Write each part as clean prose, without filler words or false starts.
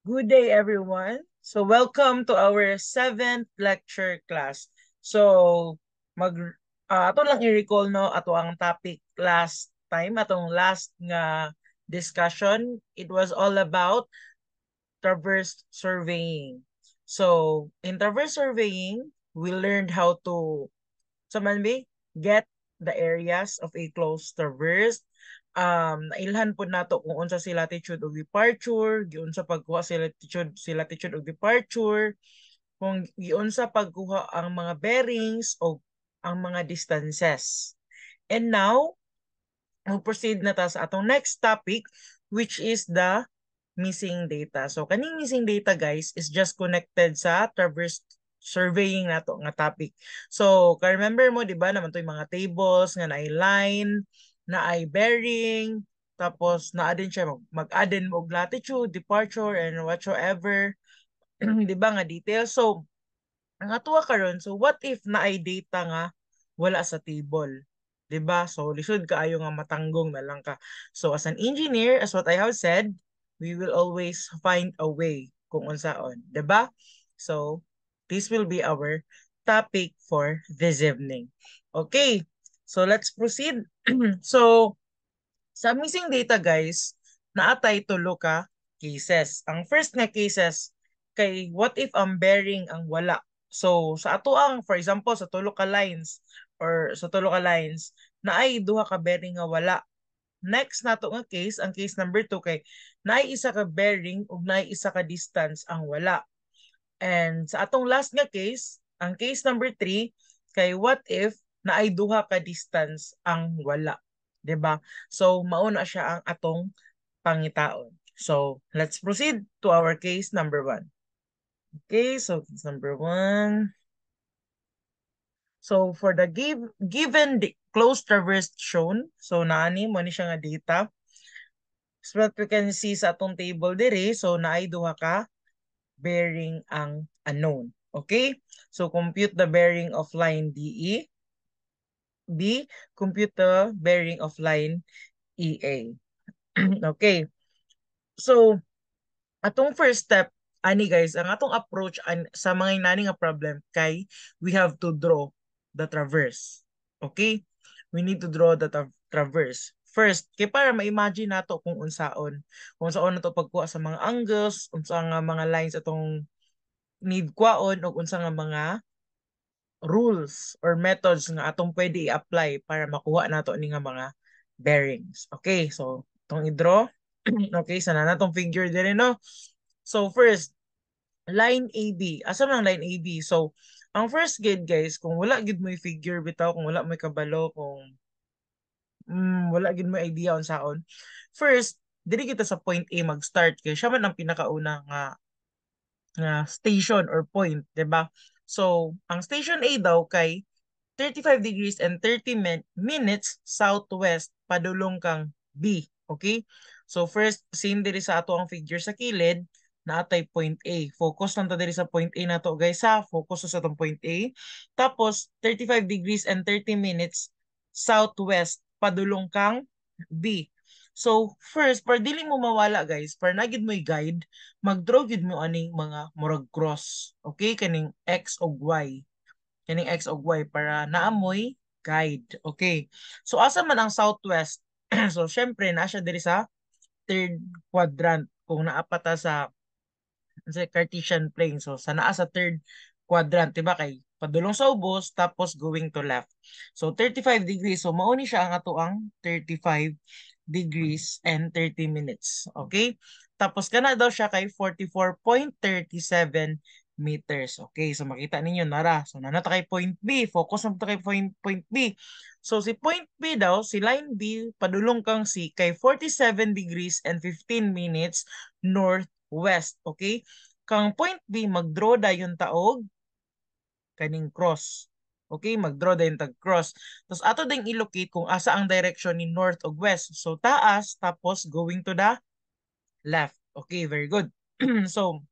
Good day, everyone. So, welcome to our 7th lecture class. So, ato lang i-recall no ato ang topic last time, atong last nga discussion. It was all about traverse surveying. So, in traverse surveying, we learned how to get the areas of a closed traverse. Nailhan po nato kung unsa si latitude ug departure, giunsa pagkuha si latitude ug departure, kung giunsa pagkuha ang mga bearings o ang mga distances. And now, we'll proceed na ta sa atong next topic, which is the missing data. So kaning missing data, guys, is just connected sa traverse surveying nato nga topic. So remember mo di ba naman to yung mga tables nga naay line, naay bearing, tapos naa din siya mag-add din mo og latitude, departure, and whatsoever di ba nga details. So ang atuwa karon, so what if naay data nga wala sa table? 'Di ba? So lisod kaayo nga matanggong na lang ka. So as an engineer, as what I have said, we will always find a way kung unsaon, 'di ba? So this will be our topic for this evening. Okay. So let's proceed. So sa missing data, guys, naatay tulo ka cases. Ang first nga cases kay what if ang bearing ang wala. So sa ato ang for example sa tulo ka lines naay duha ka bearing nga wala. Next nato nga case, ang case number 2 kay naay isa ka bearing ug naay isa ka distance ang wala. And sa atong last nga case, ang case number 3 kay what if naay duha ka distance ang wala, 'di ba? So mauna siya ang atong pangitaon. So let's proceed to our case number 1. Okay, so case number 1. So for the given the closed traverse shown, so naani mo ni siya nga data. So what we can see sa atong table dire, so naay duha ka bearing ang unknown. Okay? So compute the bearing of line DE. B, compute the bearing of line EA. Okay. So atong first step ani guys, ang atong approach sa mga inani nga problem kay we have to draw the traverse. Okay? We need to draw the traverse. First, kay para ma-imagine nato kung unsaon nato pagkuha sa mga angles, unsa nga mga lines atong need kwaon o unsa nga mga rules or methods nga atong pwede i-apply para makuha nato ni nga mga bearings. Okay, so itong i-draw. Okay, sana natong figure din no. So first, line AB. Asa man ang line AB? So ang first gid guys, kung wala gid mo i-figure bitaw, kung wala mo kabalo, kung wala gid mo idea on saon. First, diri kita sa point A mag-start kay siya man ang pinakauna nga station or point, 'di ba? So, ang station A daw kay 35 degrees and 30 minutes southwest padulong kang B. Okay? So first, same diri sa ato ang figure sa kilid, naatay point A. Focus lang ta diri sa point A nato guys ha. Focus sa atong point A. Tapos 35 degrees and 30 minutes southwest padulong kang B. So first, para dili mo mawala guys, para nagid mo guide, mag-draw gid mo aning mga murag cross. Okay? Kaning X o Y kining X o Y para naamoy guide. Okay. So asa man ang southwest? So syempre na siya diri sa third quadrant kung naapata sa Cartesian plane. So sa naa sa third quadrant, 'di ba kay padulong sa ubos tapos going to left. So 35 degrees. So mauni siya ang ato ang 35 degrees and 30 minutes. Okay? Tapos kana daw siya kay 44.37 meters. Okay, so makita ninyo nara. So nanata kay point B, focus na kay point B. So si point B daw, si line B padulong kang si kay 47 degrees and 15 minutes northwest. Okay? Kang point B mag-draw dayon taog kaning cross. Okay, mag-draw dayon tag cross. Tapos ato ding i-locate kung asa ang direction ni north ug west. So taas tapos going to the left. Okay, very good. So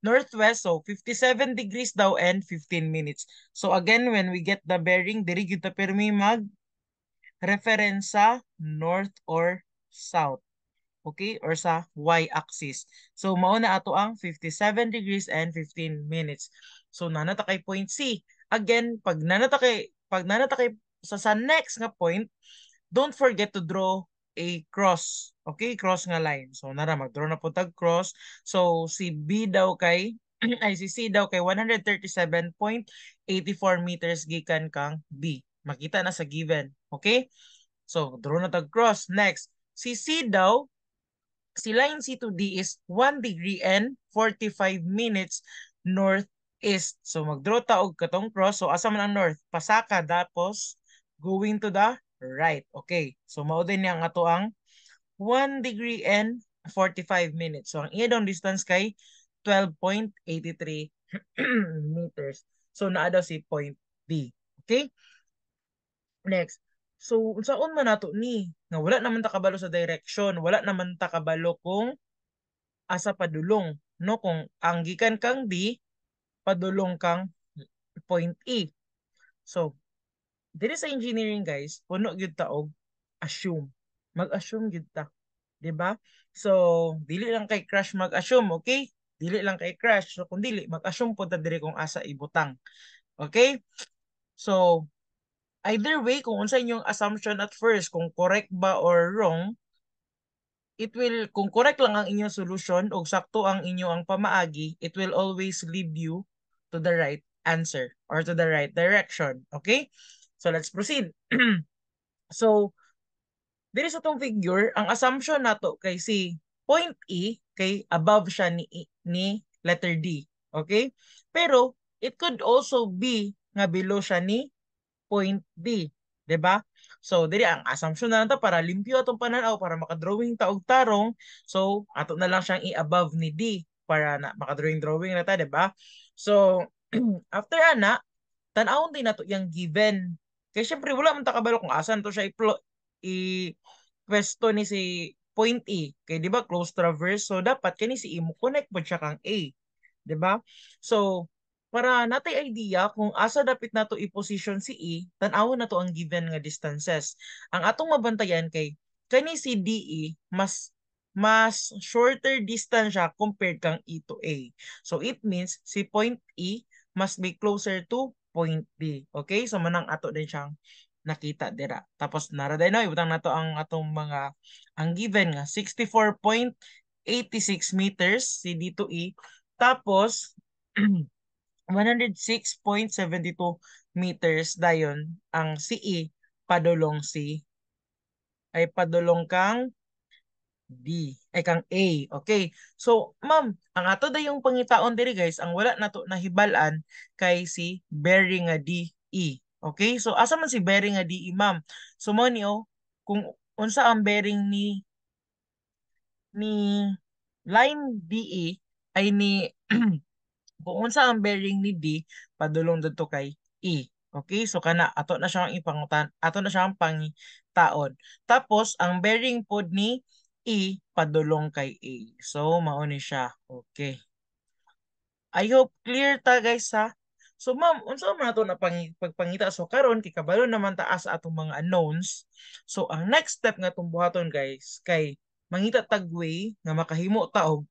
northwest, so 57 degrees daw and 15 minutes. So again, when we get the bearing, diri gyud ta pirmi mag reference sa north or south. okay, or sa y-axis. So mao na ato ang 57 degrees and 15 minutes. So nanata kay point C. Again, pag nanata kay sa next nga point, don't forget to draw a cross. Okay, cross nga line. So nara mag-draw na po tag cross. So si B daw kay ay si C daw kay 137.84 meters gikan kang B. Makita na sa given. Okay? So draw na tag cross. Next, si C daw, si line C to D is 1 degree and 45 minutes northeast. So magdraw ta og katong cross. So asa man ang north? Pasaka tapos going to the right. Okay. So mao din yang ato ang 1 degree and 45 minutes. So ang iya daw distance kay 12.83 meters. So naa daw si point B. Okay? Next. So unsaon man nato ni? Nga wala naman ta kabalo sa direction, wala naman ta kabalo kung asa padulong, no? Kung ang gikan kang D, padulong kang point E. So, diri sa engineering guys, puno gyud ta og assume. Mag-assume gyud ta, 'di ba? So, dili lang kay crush mag-assume, okay? Dili lang kay crush. So, kung dili mag-assume po ta diri kung asa ibutang. Okay? So, either way kung unsa inyong assumption at first, kung correct ba or wrong, it will, kung correct lang ang inyong solution o sakto ang inyong ang pamaagi, it will always lead you to the right answer or to the right direction. Okay? So let's proceed. So, diri sa tong figure, ang assumption nato kay si point E kay above siya ni letter D. Okay? Pero it could also be nga below siya ni point B. 'Di ba? So, diri ang assumption na nato para limpyo atong pananaw para makadrawing ta og tarong. So, ato na lang siyang i-above ni D para na makadrawing na ta, 'di ba? So, after ana, tan-awon din nato yang given. Kaya syempre wala man ta kabalo kung asan to siya pwesto ni si point E. Kay 'di ba close traverse, so dapat kani si E mo connect pod siya kang A. 'Di ba? So, para natay idea kung asa dapit nato i-position si E, tan-awon nato ang given nga distances. Ang atong mabantayan kay kani si DE mas shorter distance siya compared kang E to A. So it means si point E must be closer to point B. Okay? So manang ato din siyang nakita dira. Tapos nara din no, ibutang nato ang atong mga ang given nga 64.86 meters si D to E. Tapos 106.72 meters dayon ang CE padulong padulong kang D ay kang A. Okay. So, ma'am, ang ato dayong pangitaon diri guys, ang wala nato nahibalan kay si bearing nga DE. Okay? So, asa man si bearing nga DE, ma'am? So, mo niyo kung unsa ang bearing ni line DE ay ni kung unsa ang bearing ni D padulong didto kay E. Okay? So kana ato na siyang ipangutan, ato na siyang pangitaon. Tapos ang bearing pod ni E padulong kay A. So mao ni siya. Okay. I hope clear ta guys ha. So ma'am, unsa man nato na pagpangita so karon kay kabalo naman taas atong mga unknowns. So ang next step nga itong buhaton guys kay mangita tag way nga makahimo ta og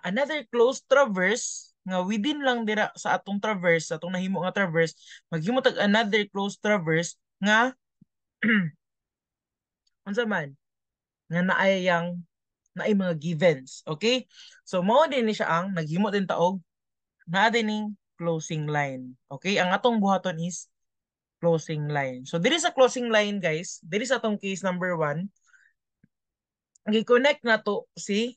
another closed traverse nga within lang dira sa atong traverse, sa atong nahimo nga traverse, maghimo tag another closed traverse nga unsa man nga naay mga givens, okay? So mao din ni siya ang naghimo din taog naa din ning closing line. Okay? Ang atong buhaton is closing line. So diri sa closing line guys, diri sa atong case number 1, gi-connect na to si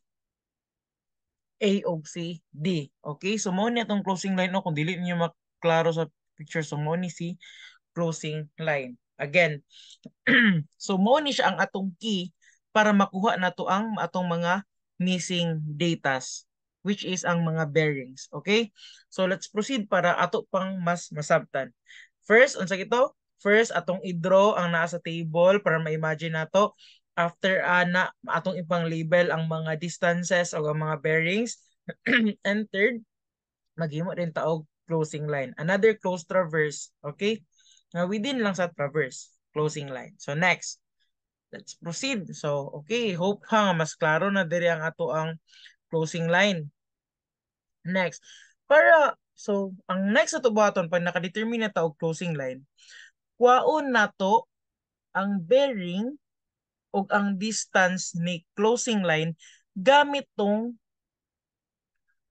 A og si D. Okay? So mo ni atong closing line no kung dili niyo maklaro sa picture so mo ni si closing line. Again, so mo ni siya ang atong key para makuha nato ang atong mga missing datas which is ang mga bearings. Okay? So let's proceed para ato pang mas masabtan. First, unsa ito? First, atong i-draw ang naa sa table para ma-imagine nato. After na atong ipang label ang mga distances o ang mga bearings. And third, maghimo din taog closing line. Another closed traverse, okay? Nga within lang sa traverse, closing line. So next, Let's proceed. So, okay, hope ha nga mas klaro na diri ang ato ang closing line. Next, ang next ato buhaton pag nakadetermine na ta og closing line, kuhaon nato ang bearing o ang distance ni closing line gamit tong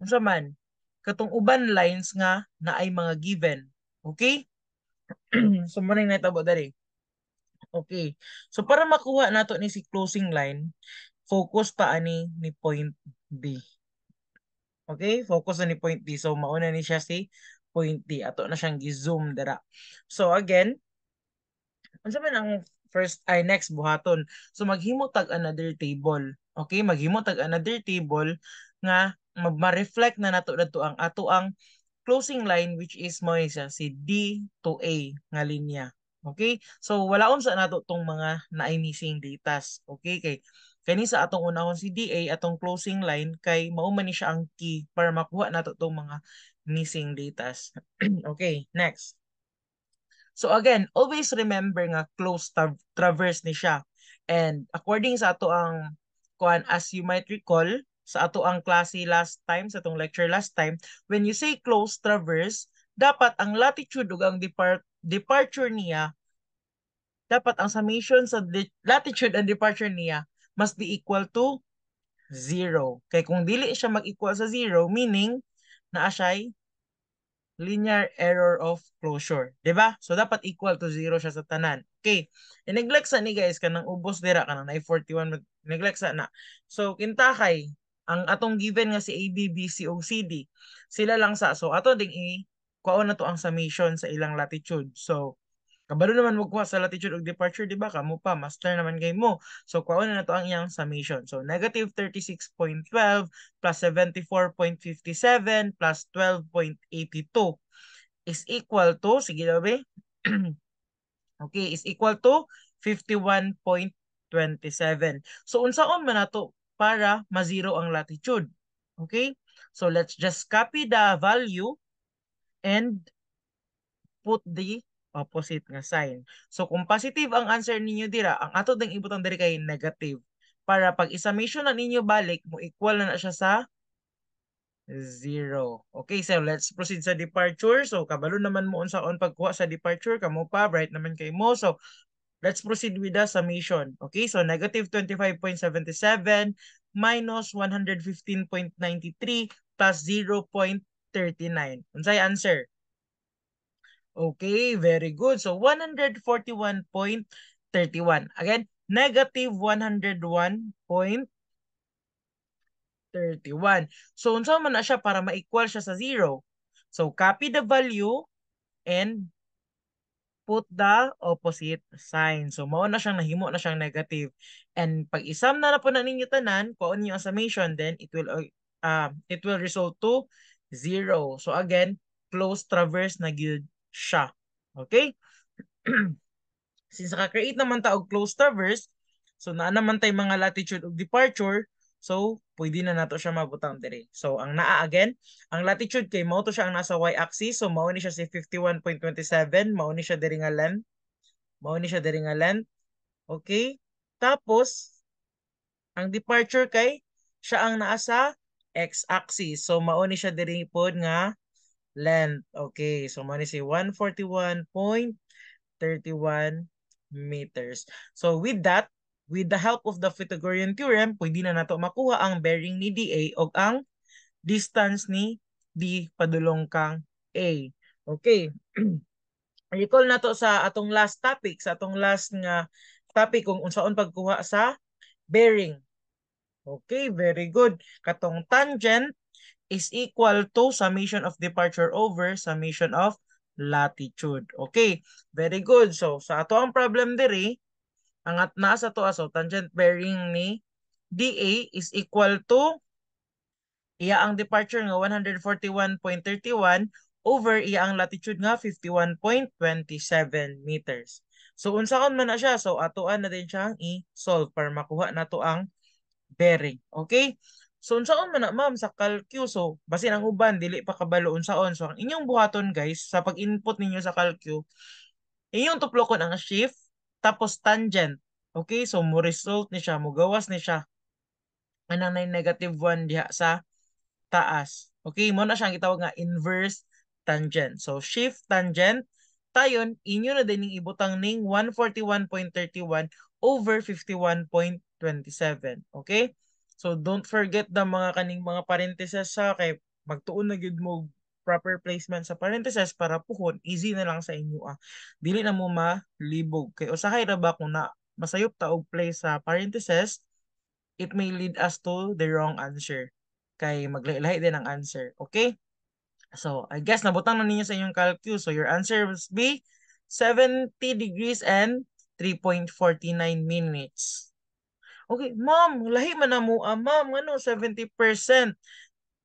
unsa man katong uban lines nga na ay mga given. Okay? So mo nang natabo dali. Okay. So para makuha nato ni si closing line, focus ta ani ni point B. Okay? Focus na ni point D. So mauna ni siya si point D. Ato na siyang gi-zoom dira. So again, unsa man ang next buhaton. So maghimo tag another table. Okay? Maghimo tag another table nga ma-reflect na nato dito ang ato ang closing line which is mo siya si D to A nga linya. Okay? So wala unsa nato tong mga naay missing datas. Okay? Kani sa atong unahon si DA atong closing line kay mao man ni siya ang key para makuha nato tong mga missing datas. Okay, next. So again, always remember nga close traverse ni siya. And according sa ato ang kuan, as you might recall sa ato ang klase last time, sa atong lecture last time, when you say close traverse, dapat ang latitude ug ang departure niya, dapat ang summation sa latitude and departure niya must be equal to 0. Kay kung dili siya mag-equal sa 0, meaning naa siya'y linear error of closure. Diba? So, dapat equal to 0 siya sa tanan. Okay. I-neglect sa ni guys, kanang ubos dira, kanang na 41, neglect sa na. So, kinta kay, ang atong given nga si A, B, B, C, o CD, sila lang sa, so, ato ding kuha na to ang summation sa ilang latitude. So, kabalo naman magkuha sa latitude ug departure, di ba? Kamo pa, master naman kay mo. So, kuha na to ang iyang summation. So, negative 36.12 plus 74.57 plus 12.82 is equal to, sige daw ba? Okay, is equal to 51.27. So, unsaon man nato para ma-zero ang latitude? Okay? So, let's just copy the value and put the opposite nga sign. So kung positive ang answer ninyo dira, ang ato ding ibutang diri kay negative. Para pag i-summation na ninyo balik, mo equal na siya sa 0. Okay, so let's proceed sa departure. So kabalo naman mo unsaon pagkuha sa departure, kamo pa bright naman kay mo. So let's proceed with the summation. Okay, so negative 25.77 minus 115.93 plus 0.39. Unsay answer? Okay, very good. So 141.31. Again, negative 101.31. So unsa man na siya para ma-equal siya sa 0? So copy the value and put the opposite sign. So mao na siyang nahimo na siyang negative. And pag isam na po na ninyo tanan, kuon niyo ang summation, then it will result to 0. So again, close traverse na gyud siya. Okay? Since naka-create naman ta og closed traverse, so naa naman tay mga latitude ug departure, so pwede na nato siya mabutang diri. So ang naa again, ang latitude kay mao to siya ang nasa y-axis, so mao ni siya si 51.27, mao ni siya diri nga length, mao ni siya diri nga length. Okay? Tapos ang departure kay siya ang naa sa x-axis. So mao ni siya diri pod nga length. Okay, so mao ni si 141.31 meters. So with that, with the help of the Pythagorean theorem, pwede na nato makuha ang bearing ni DA o ang distance ni D padulong kang A. Okay. Recall nato sa atong last topic, sa atong last nga topic kung unsaon pagkuha sa bearing. Okay, very good. Katong tangent is equal to summation of departure over summation of latitude. Okay, very good. So, sa ato ang problem diri, ang nasa to so tangent bearing ni DA is equal to iya ang departure nga 141.31 over iya ang latitude nga 51.27 meters. So, unsaon man na siya? So, atoan na din siyang i-solve para makuha na to ang bearing. Okay? So, unsaon man na ma'am sa calcu? So, basin ang uban, dili pa kabalo unsaon. So, ang inyong buhaton guys, sa pag-input ninyo sa calcu, inyong tuplokon ang shift, tapos tangent. Okay, so mo result ni siya, mo gawas ni siya anang na negative 1 diha sa taas. Okay, mo na siyang gitawag nga inverse tangent. So shift tangent tayon inyo na din ibutang ning 141.31 over 51.27. Okay? So don't forget the mga kaning mga parentheses sa kay magtuon na gyud mo proper placement sa parentheses para puhon easy na lang sa inyo ah. Dili na mo malibog kay usahay ra ba kung na masayop ta og place sa parentheses, it may lead us to the wrong answer. Kay maglahi-lahi din ang answer. Okay? So, I guess nabutang na ninyo sa inyong calculus. So, your answer must be 70 degrees and 3.49 minutes. Okay, ma'am, lahi man na mo, ma'am, ano, 70%,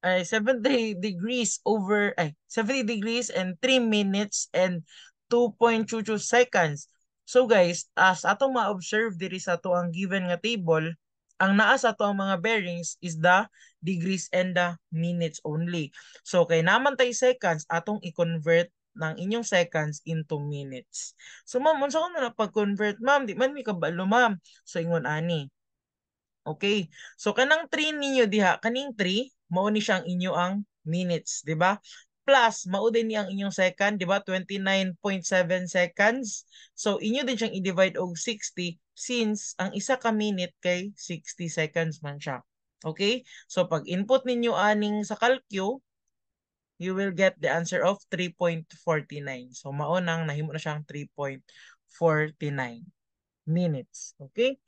ay 70 degrees over, ay, 70 degrees and 3 minutes and 2.22 seconds. So guys, as atong ma-observe diri sa ato ang given nga table, ang naa sa ato ang mga bearings is the degrees and the minutes only. So kay naman tay seconds, atong i-convert ng inyong seconds into minutes. So ma'am, unsa ko na pag-convert ma'am? Di man mi kabalo ma'am. So ingon ani. Okay. So kanang 3 ninyo diha, kaning 3 mao ni siyang inyo ang minutes, di ba? Plus mao din ni ang inyong second, di ba? 29.7 seconds. So inyo din siyang i-divide og 60 since ang isa ka minute kay 60 seconds man siya. Okay? So pag input ninyo aning sa calcu, you will get the answer of 3.49. So mao nang nahimo na siyang 3.49 minutes. Okay?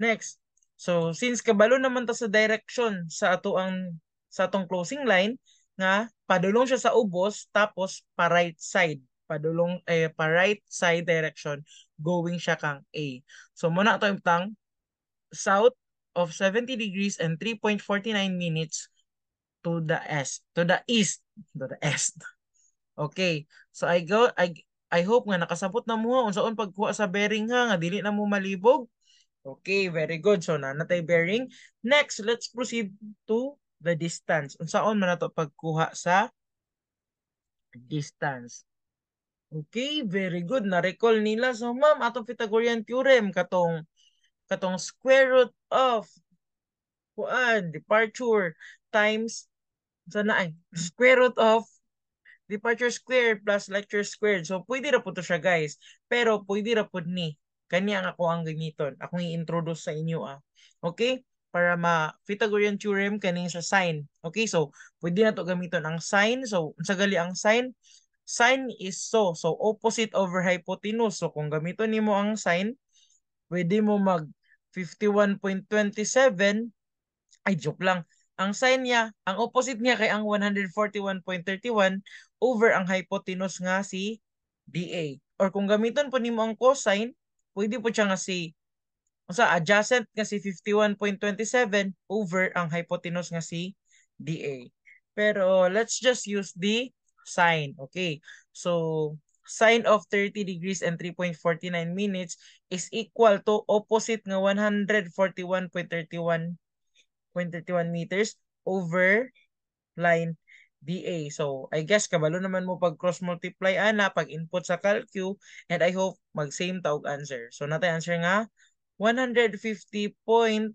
Next. So since kabalo naman ta sa direction sa atong closing line nga padulong siya sa ubos tapos pa right side. Padulong pa right side direction going siya kang A. So muna to imtang south of 70 degrees and 3.49 minutes to the east, to the east. Okay. So I hope nga nakasabot na mo unsaon pagkuha sa bearing ha nga dili na mo malibog. Okay, very good. So nanatay bearing. Next, let's proceed to the distance. Unsaon man nato pagkuha sa distance. Okay, very good. Na-recall nila. So ma'am, atong Pythagorean theorem katong square root of departure times sana ay square root of departure squared plus lecture squared. So, pwede ra po to siya, guys. Pero, pwede ra po ni. Kanya ang ako ang gamiton. Akong i-introduce sa inyo, ah. Okay? Para ma-Pythagorean theorem kaning sa sine. Okay? So, pwede na to gamiton ang sine. So, sa gali ang sine, sine is so opposite over hypotenuse. So, kung gamiton nimo ang sine, pwede mo mag 51.27. Ay, joke lang. Ang sine niya, ang opposite niya kay ang 141.31 over ang hypotenuse nga si DA. Or kung gamiton po nimo ang cosine, pwede po siya nga si adjacent nga si 51.27 over ang hypotenuse nga si DA. Pero let's just use the sine. Okay. So, sine of 30 degrees and 3.49 minutes is equal to opposite nga 141.31 meters over line DA. So, I guess kabalo naman mo pag cross multiply ana pag input sa calcu and I hope mag same taog answer. So, natay answer nga 150.320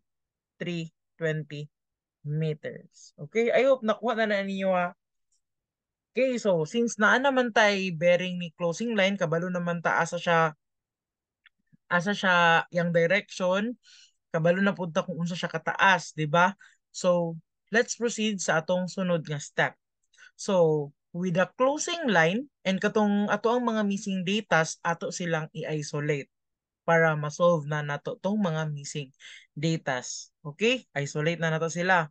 meters. Okay, I hope nakuha na ninyo ha. Okay, so since naa naman tay bearing ni closing line, kabalo naman ta asa siya yang direction, kabalo na punta kung unsa siya kataas, di ba? So, let's proceed sa atong sunod nga step. So, with the closing line and katong ato ang mga missing datas, ato silang i-isolate para ma-solve na nato tong mga missing datas. Okay? Isolate na nato sila.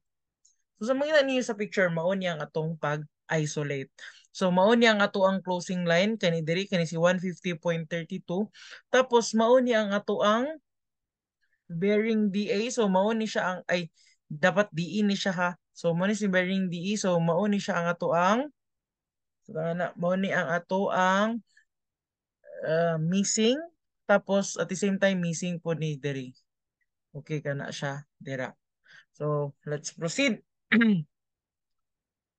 So, sa mga niyo sa picture, mao niya ang atong pag-isolate. So, mao niya ang ato ang closing line, kani diri, kani si 150.32. Tapos, mao niya ang ato ang bearing DA. So mao ni siya ang dapat DE ni siya ha. So mao ni si bearing DE. So mao ni siya ang ato ang mao ni ang ato ang missing, tapos at the same time missing po ni diri. Okay kana siya dira. So let's proceed.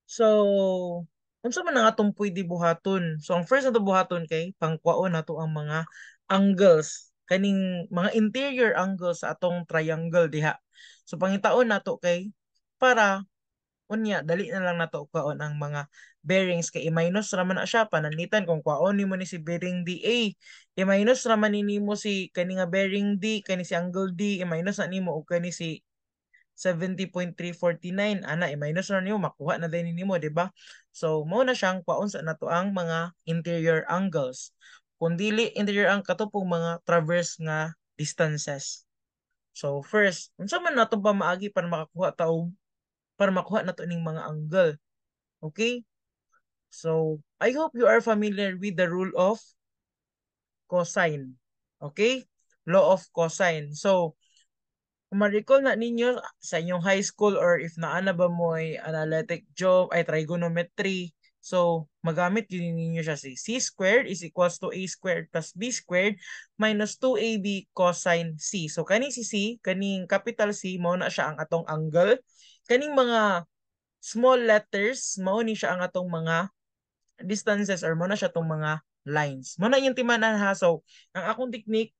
So unsa man ang atong pwede buhaton? So ang first nato buhaton kay pangkwaon nato ang mga angles kaning mga interior angles sa atong triangle diha. So pangitaon nato kay para unya dali na lang nato kaon ang mga bearings kay i-minus raman na siya pananitan kung kwaon nimo ni si bearing DA i-minus raman ni nimo si kani nga bearing D kani si angle D i-minus na nimo og kani si 70.349 ana i-minus na nimo makuha na din nimo di ba? So mao na siyang kwaon sa nato ang mga interior angles kung dili interior ang katupong mga traverse nga distances. So first unsa man natong pamaagi para makuha nato ning mga angle. Okay? So, I hope you are familiar with the rule of cosine. Okay? Law of cosine. So, kung ma-recall na ninyo sa inyong high school or if naana ba mo ay analytic geometry, ay trigonometry, so magamit yun ninyo siya si c squared is equals to a squared plus b squared minus 2ab cosine c. So, kaning si c, kaning capital C, mao na siya ang atong angle. Kaning mga small letters, mao ni siya ang atong mga distances or mo na siya tong mga lines. Mo na yung timanan ha. So, ang akong technique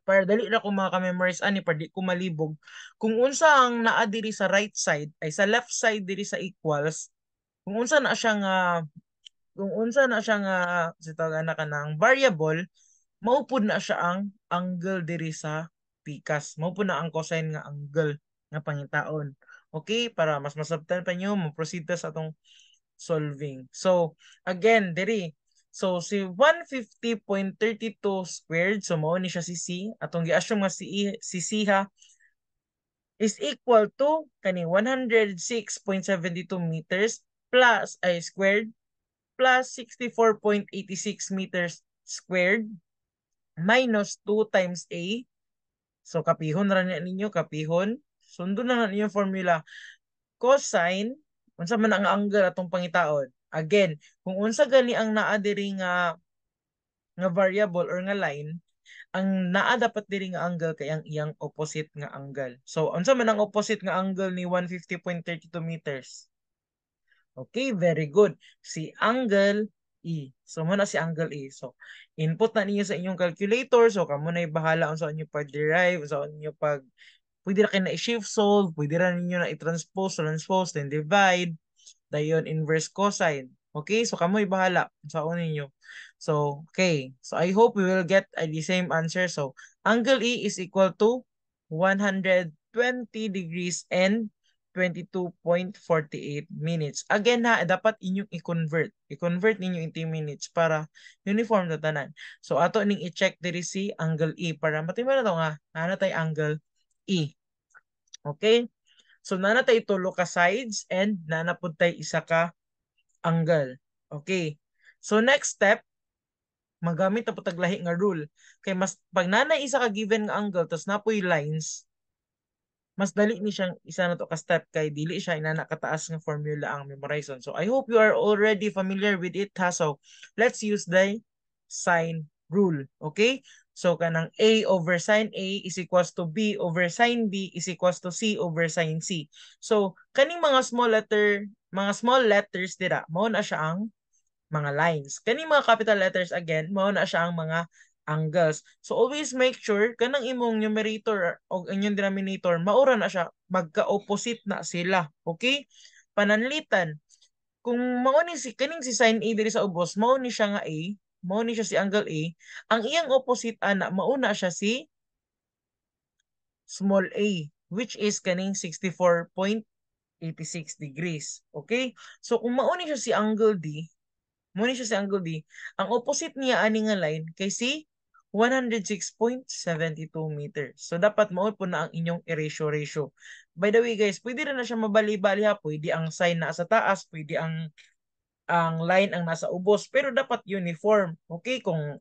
para dali ra ko mga ka-memorize ani para di ko malibog. Kung unsa ang naa diri sa right side ay sa left side diri sa equals, kung unsa na siya nga sa tawag na kanang variable, maupod na siya ang angle diri sa pikas. Maupod na ang cosine nga angle nga pangitaon. Okay, para mas masabtan pa nyo, mo-proceed ta sa atong solving. So, again, diri. So, si 150.32 squared, so mao ni siya si C. Atong gi-assume nga si C ha, is equal to kani 106.72 meters plus ay squared plus 64.86 meters squared minus 2 times A. So, kapihon ra niya ninyo, kapihon. Sundon na ninyo formula. Cosine unsa man ang angle atong pangitaon. Again, kung unsa gani ang naa diri nga variable or nga line, ang naa dapat diri nga angle kay ang iyang opposite nga angle. So, unsa man ang opposite nga angle ni 150.32 meters? Okay, very good. Si angle E. So, muna si angle E. So, input na ninyo sa inyong calculator. So, kamo na bahala kung saan nyo pag-derive, saan nyo pwede na kayo na i-shift solve, pwede na ninyo na transpose, then divide, dayon inverse cosine. Okay, so kamoy bahala sa ninyo. So, okay. So, I hope we will get the same answer. So, angle E is equal to 120 degrees and 22.48 minutes. Again ha, dapat inyong i-convert. I-convert ninyo into minutes para uniform na tanan. So, ato ning i-check diri si angle E para matiman na to nga, na tayo angle E. Okay? So, nana tayo tulo ka sides and nana pud tayo isa ka angle. Okay. So, next step, magamit na po taglahi nga rule. Kay mas, pag nana isa ka given nga angle, tapos napoy lines, mas dali ni siyang isa na to ka step kay dili siya inana kataas nga formula ang memorization. So I hope you are already familiar with it ha. So let's use the sine rule. Okay? So kanang A over sine A is equals to B over sine B is equals to C over sine C. So kaning mga small letters dira, mao na siya ang mga lines. Kaning mga capital letters again, mao na siya ang mga angles. So always make sure kanang imong numerator o inyong denominator maura na siya, magka-opposite na sila. Okay? Pananlitan. Kung mao ni si kaning si sin A diri sa ubos, mao ni siya nga A, mao ni siya si angle A, ang iyang opposite ana mauna siya si small a which is kaning 64.86 degrees. Okay? So kung mao ni siya si angle D, muna siya si angle D. Ang opposite niya ani nga line kay si 106.72 meters. So dapat mao po na ang inyong ratio. By the way guys, pwede rin na siya mabali-bali ha. Pwede ang sign na sa taas, pwede ang line ang nasa ubos, pero dapat uniform. Okay? Kung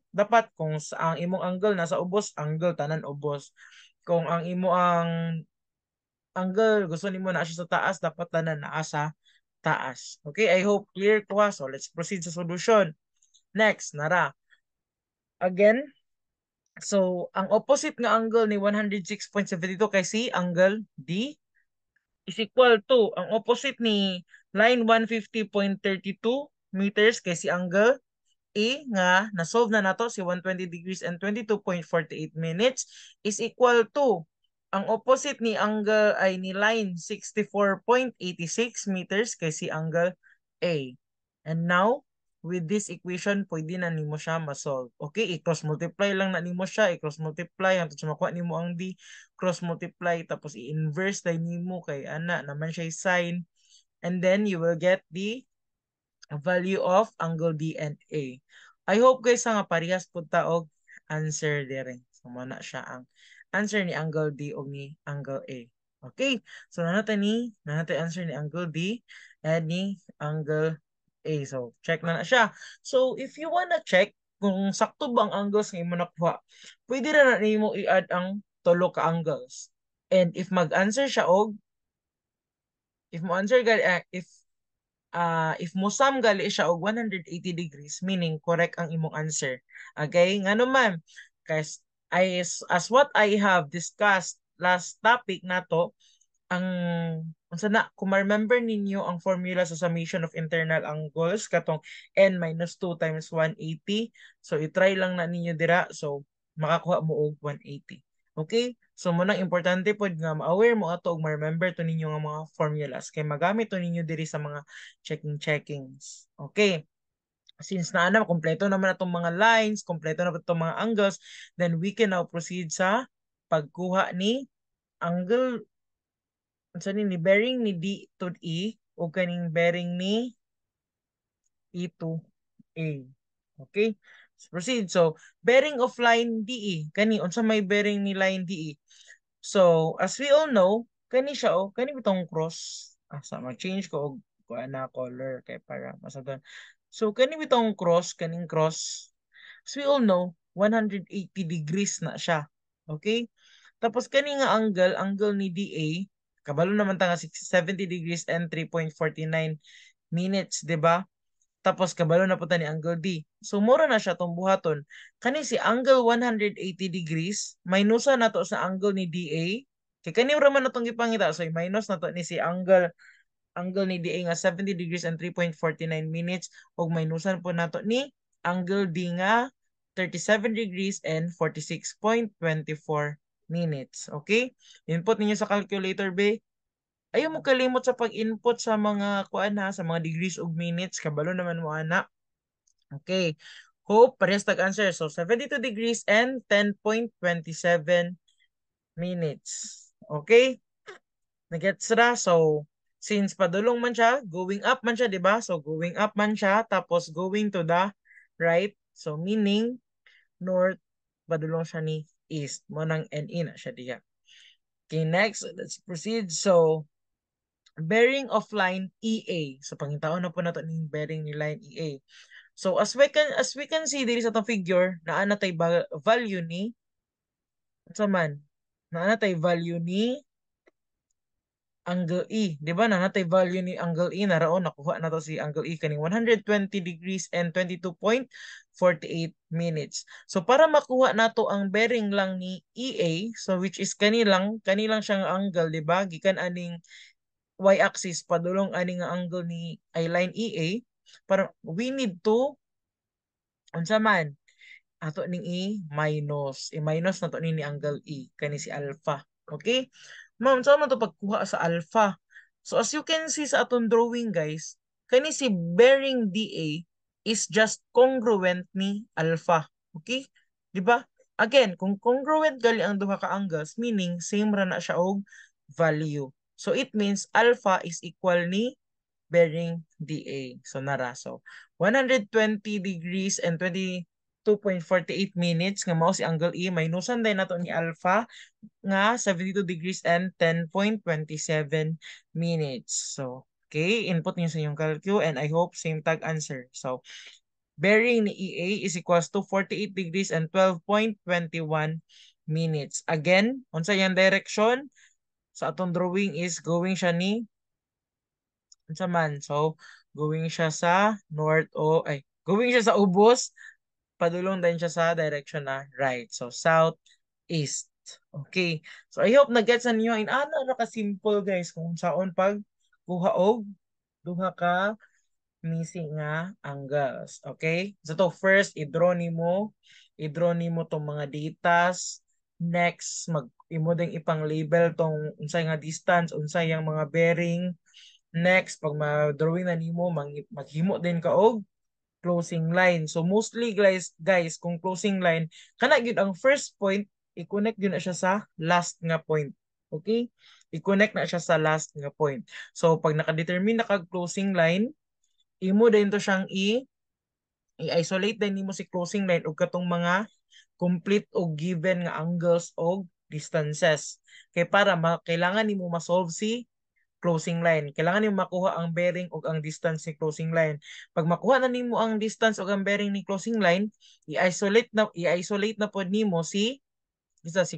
ang imong angle nasa ubos, angle tanan ubos. Kung ang angle gusto nimo na siya sa taas, dapat tanan naa sa taas. Okay, I hope clear ko ha. So, let's proceed sa solution. Next, nara. Again, so, ang opposite nga angle ni 106.72 kay si angle D is equal to, ang opposite ni line 150.32 meters kay si angle A nga na-solve na nato si 120 degrees and 22.48 minutes is equal to ang opposite ni angle ay ni line 64.86 meters kay si angle A. And now, with this equation, pwede na nimo siya ma-solve. Okay, i-cross multiply lang na nimo siya, i-cross multiply hangtod sa makuha nimo ang D, cross multiply tapos i-inverse din nimo kay ana naman siya sign, and then you will get the value of angle D and A. I hope guys nga parehas pud ta og answer dire. So mo na siya ang answer ni angle D o ni angle A. Okay? So nanata answer ni angle D and ni angle A. So check na siya. So if you wanna check kung sakto ba ang angles nga imo nakuha, pwede ra na nimo i-add ang tulo ka angles. And if mag-answer siya og if mo answer if musam gali siya og 180 degrees, meaning correct ang imong answer. Okay? Nga naman, guys, as what I have discussed last topic nato, ang unsa na, kung remember ninyo ang formula sa summation of internal angles katong n minus 2 times 180. So i-try lang na ninyo dira, so makakuha mo og 180. Okay? So mo nang importante pod nga ma-aware mo ato ug ma-remember to ninyo nga mga formulas kay magamit to ninyo diri sa mga checkings. Okay? Since na kompleto naman atong mga lines, kompleto na itong mga angles, then we can now proceed sa pagkuha ni angle unsa ni bearing ni D to E o kaning bearing ni E to A. Okay? Let's proceed. So, bearing of line DE. Kani, unsa may bearing ni line DE? So, as we all know, kani siya o, kani bitong cross. Sa mag-change ko og kuha na color kay para masagan. So, kani bitong cross, kaning cross. As we all know, 180 degrees na siya. Okay? Tapos kani nga angle ni DA, kabalo naman ta nga 70 degrees and 3.49 minutes, 'di ba? Tapos kabalo na punta ni angle D. So mura na siya tong buhaton. Kani si angle 180 degrees, minusa na to sa angle ni DA. Kay kani ra man natong gipangita, so minus na to ni si angle ni DA nga 70 degrees and 3.49 minutes ug minusan po nato ni angle D nga 37 degrees and 46.24 minutes. Okay? Input ninyo sa calculator, be. Ayaw mo kalimot sa pag-input sa mga kuan ha, sa mga degrees ug minutes, kabalo naman mo ana. Okay. Hope parehas tag-answer. So 72 degrees and 10.27 minutes. Okay? Nagets ra? So since padulong man siya, going up man siya, di ba? So going up man siya, tapos going to the right. So meaning north, padulong siya ni east. Mo nang NE na siya diya. Okay, next, let's proceed. So bearing of line EA. So pangitaon na po nato ning bearing ni line EA. So as we can see diri sa tong figure, naa na tay value ni unsa man? Naa na tay value ni angle E. Di ba na natay value ni angle E naraon nakuha na to si angle E kaning 120 degrees and 22.48 minutes. So para makuha nato ang bearing lang ni EA, so which is kanilang siyang angle, di ba? Gikan aning y-axis padulong aning angle ni ay line EA, para we need to unsa man ato ning i-minus na to ni angle E kani si alpha. Okay? Ma'am, saan man to pagkuha sa alpha? So as you can see sa atong drawing, guys, kani si bearing DA is just congruent ni alpha. Okay? 'Di ba? Again, kung congruent gali ang duha ka angles, meaning same ra na siya og value. So it means alpha is equal ni bearing DA. So nara. So 120 degrees and 22.48 minutes nga mao si angle E, minusan din nato ni alpha nga 72 degrees and 10.27 minutes. So, okay, input niyo sa inyong calcu and I hope same tag answer. So, bearing ni EA is equals to 48 degrees and 12.21 minutes. Again, unsa yang direction sa atong drawing is going siya ni unsa man. So, going siya sa going siya sa ubos, padulong din siya sa direction na right. So, south, east. Okay. So, I hope na-gets na ninyo. Ano ka simple guys kung saon pag kuha og duha ka missing nga angles. Okay? So to first, i-draw nimo tong mga datas. Next, imo ding ipang label tong unsay nga distance, unsay yang mga bearing. Next, pag ma-drawing na nimo, maghimo din ka og closing line. So mostly guys, kung closing line, kana gyud ang first point, i-connect yun na siya sa last nga point. Okay? I-connect na siya sa last nga point. So pag naka-determine na kag closing line, imo din to siyang i-isolate din nimo si closing line og katong mga complete o given nga angles o distances. Kay para kailangan nimo ma-solve si closing line. Kailangan nimo makuha ang bearing ug ang distance ni closing line. Pag makuha na nimo ang distance ug ang bearing ni closing line, i-isolate na pod nimo si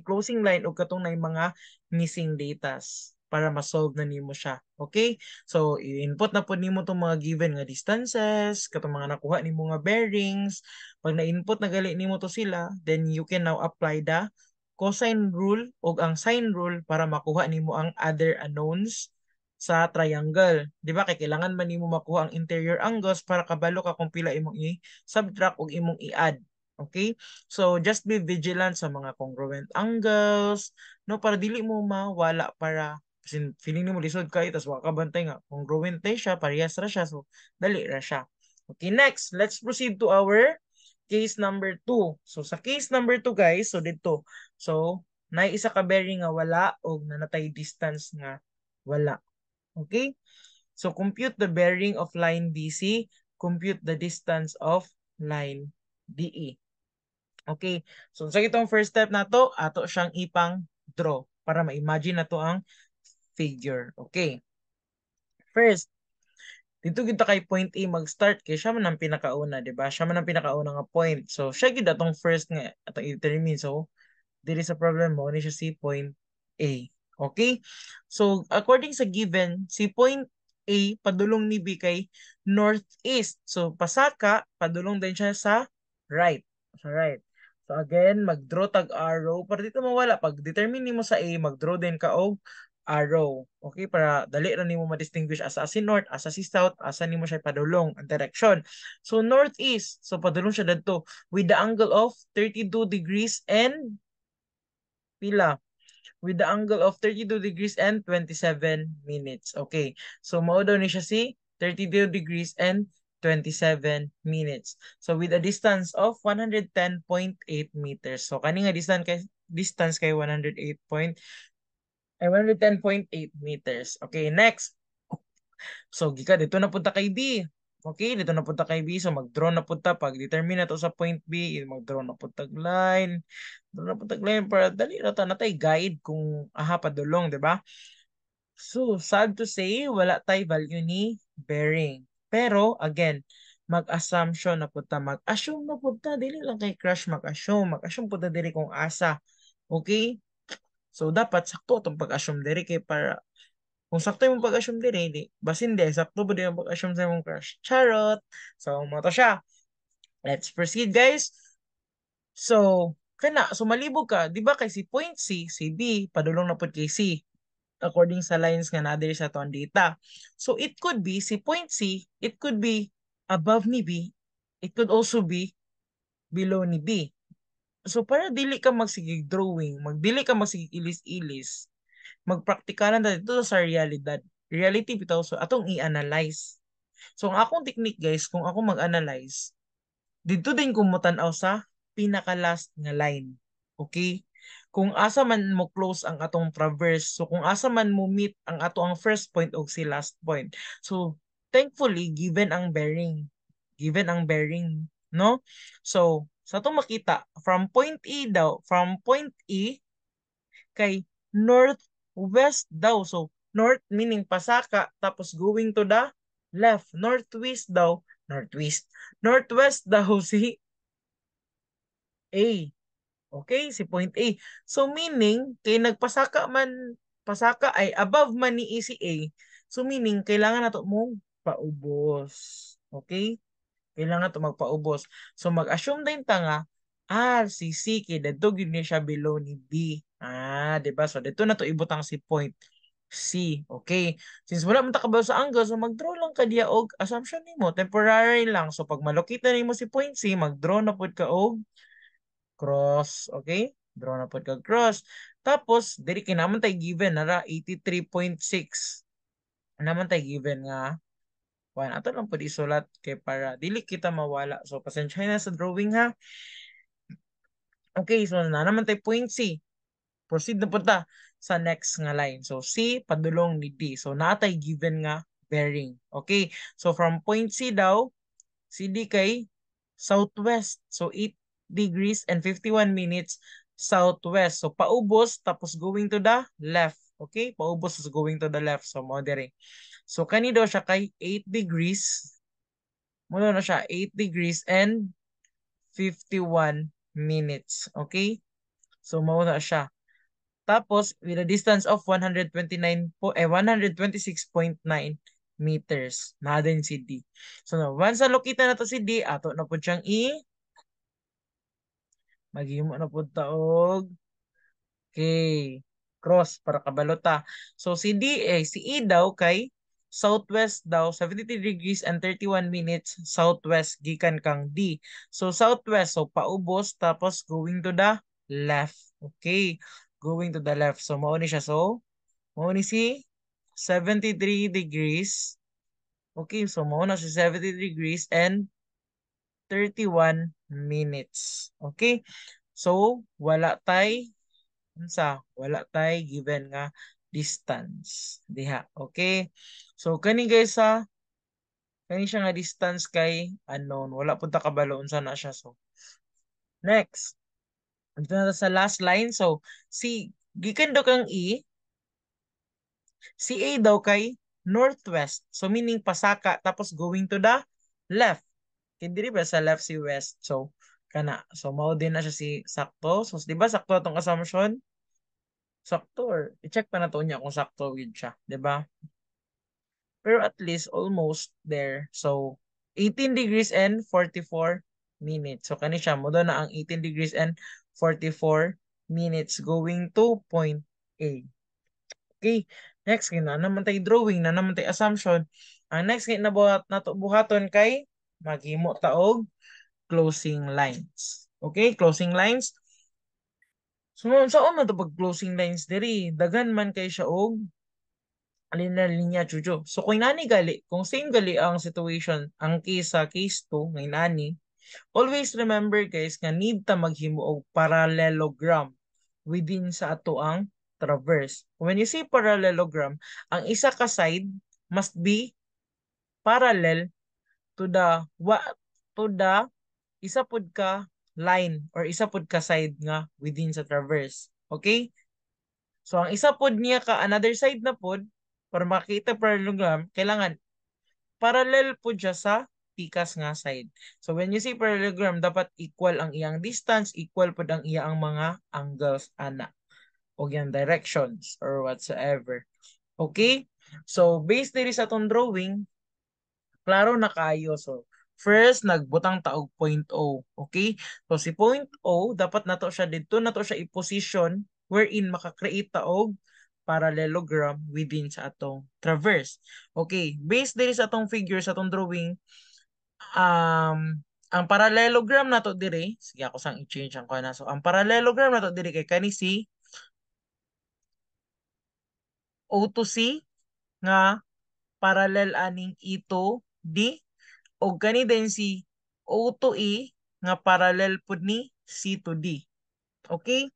closing line ug katong nay mga missing datas para ma-solve na nimo siya. Okay? So, i-input na po nimo itong mga given nga distances, katong mga nakuha nimo nga bearings. Pag na-input na gali nimo to sila, then you can now apply the cosine rule o ang sine rule para makuha nimo ang other unknowns sa triangle. Di ba? Kaya kailangan man nimo makuha ang interior angles para kabalo ka kung pila imong i-subtract o imong i-add. Okay? So, just be vigilant sa mga congruent angles, no? Para dili mo mawala para kasi feeling mo lisod kayo, tapos waka bantay nga, congruent na siya, parehas ra siya, so dali ra siya. Okay, next, let's proceed to our case number 2. So, sa case number 2, guys, so dito, so, na isa ka bearing nga wala o nanatay distance nga wala. Okay? So, compute the bearing of line BC, compute the distance of line DE. Okay. So sa itong first step na to, ato siyang ipang draw para ma-imagine na to ang figure. Okay. First, dito kita kay point A mag-start kay siya man ang pinakauna, di ba? Siya man ang pinakauna nga point. So siya gid atong first nga atong i-determine. So dili sa problem mo ni siya si point A. Okay? So according sa given, si point A padulong ni B kay northeast. So pasaka padulong din siya sa right. Sa right. So again, mag-draw tag arrow para dito mawala. Pag determine nimo sa A, mag-draw din ka og arrow. Okay, para dali ra nimo ma-distinguish asa si north, asa si south, asa nimo siya padulong ang direction. So northeast, so padulong siya dadto with the angle of 32 degrees and pila? With the angle of 32 degrees and 27 minutes. Okay. So mao daw ni siya si 32 degrees and 27 minutes. So with a distance of 110.8 meters. So kani nga distance kay 110.8 meters. Okay, next. So gika dito na punta kay B. Okay, dito na punta kay B. So mag-draw na punta. Pag determine na to sa point B, mag-draw na punta line. Draw na punta line para dali na ta natay guide kung aha padulong, di ba? So, sad to say, wala tay value ni bearing. Pero, again, mag-assumption na punta. Mag-assume na punta. Dili lang kay crush mag-assume. Mag-assume punta dili kung asa. Okay? So, dapat sakto itong pag-assume diri kay para kung sakto yung pag-assume diri, di, basin di, sakto ba din yung pag-assume sa mong crush? Charot! So, mo to siya. Let's proceed, guys. So, so malibog ka, di ba kay si point C, si B, padulong na po kay C according sa lines nga na sa ton data. So it could be si point C, it could be above ni B, it could also be below ni B. So para dili ka magsigig drawing, dili ka magsigig ilis-ilis, magpraktikalan na dito sa realidad. Reality bitaw so atong i-analyze. So ang akong technique guys, kung ako mag-analyze, dito din ko mo tan-aw sa pinaka-last nga line. Okay? Kung asa man mo close ang atong traverse, so kung asa man mo meet ang ato ang first point o si last point. So, thankfully, given ang bearing, no? So, sa itong makita, from point E kay northwest daw. So, north meaning pasaka, tapos going to the left. Northwest daw si A. Okay, si point A. So meaning, kay pasaka ay above man ni si A. So meaning, kailangan nato mong paubos. Okay? Kailangan to magpaubos. So mag-assume din ta nga, si C kay dadto gyud ni siya below ni B. 'Di ba? So dito na to ibutang si point. C. Okay. Since wala man ta kabalo sa angle, so mag-draw lang ka diya og assumption nimo temporary lang. So pag malokit na nimo si point C, mag-draw na pud ka og cross. Okay? Draw na pud ka cross. Tapos diri kinaman tay given nara 83.6. Naman tay given nga kuan ato lang pud isulat kay para dili kita mawala. So pasensya na sa drawing ha. Okay, so na naman tay point C. Proceed na punta sa next nga line. So C padulong ni D. So natay given nga bearing. Okay. So from point C daw, si D kay southwest. So 8 degrees and 51 minutes southwest. So paubos tapos going to the left. Okay? Paubos is going to the left. So modere. So kani daw siya kay 8 degrees. Muna na siya 8 degrees and 51 minutes. Okay? So mauna siya. Tapos, with a distance of 126.9 meters. Na din si D. So, now, once na lokita na to si D, ato na po siyang maghimo na po taog. Okay. Cross para kabalota. So, si E daw kay southwest daw, 73 degrees and 31 minutes southwest gikan kang D. So, southwest, so paubos, tapos going to the left. Okay. Going to the left. So, mauni siya. So, mauni si 73 degrees. Okay, so mauna si 73 degrees and 31 minutes. Okay? So, wala tay given nga distance diha. Okay? So, kani siya nga distance kay unknown. Wala punta kabalo unsa na siya. So, next. Dito na sa last line. So, gikan do kang si A daw kay northwest. So meaning pasaka tapos going to the left. Hindi ba sa left si west. So kana. So mao din na siya si sakto. So di ba sakto atong assumption? Sakto or i-check pa na to niya kung sakto with siya, di ba? Pero at least almost there. So 18 degrees and 44 minutes. So kani siya mo na ang 18 degrees and 44 minutes going to point A. Okay, next kay na naman tay drawing na naman tay assumption. Ang next kay nabuhat nato buhaton kay maghimo ta og closing lines. Okay, closing lines. So saan man to pag closing lines diri daghan man kay siya og linya chucho. So kung nani gali, kung same gali ang situation, ang case sa case 2 ngay nani, always remember guys nga need ta maghimo og parallelogram within sa ato ang traverse. When you say parallelogram, ang isa ka side must be parallel to the isa pud ka line or isa pud ka side nga within sa traverse. Okay? So ang isa pud niya ka another side na pud para makita parallelogram, kailangan parallel pud siya sa pikas nga side. So when you say parallelogram, dapat equal ang iyang distance, equal pud ang iyang mga angles ana o yan directions or whatsoever. Okay? So based diri sa atong drawing, klaro na kayo. So first nagbutang taog point O. Okay? So si point O dapat nato siya dito nato siya i-position wherein maka-create taog parallelogram within sa atong traverse. Okay, based diri sa atong figure sa atong drawing, ang parallelogram nato dire, sige ako sang i-change ang kuha na. So ang parallelogram nato dire kay kani si O to C nga parallel aning E to D o kani din si O to E nga parallel pud ni C to D. Okay?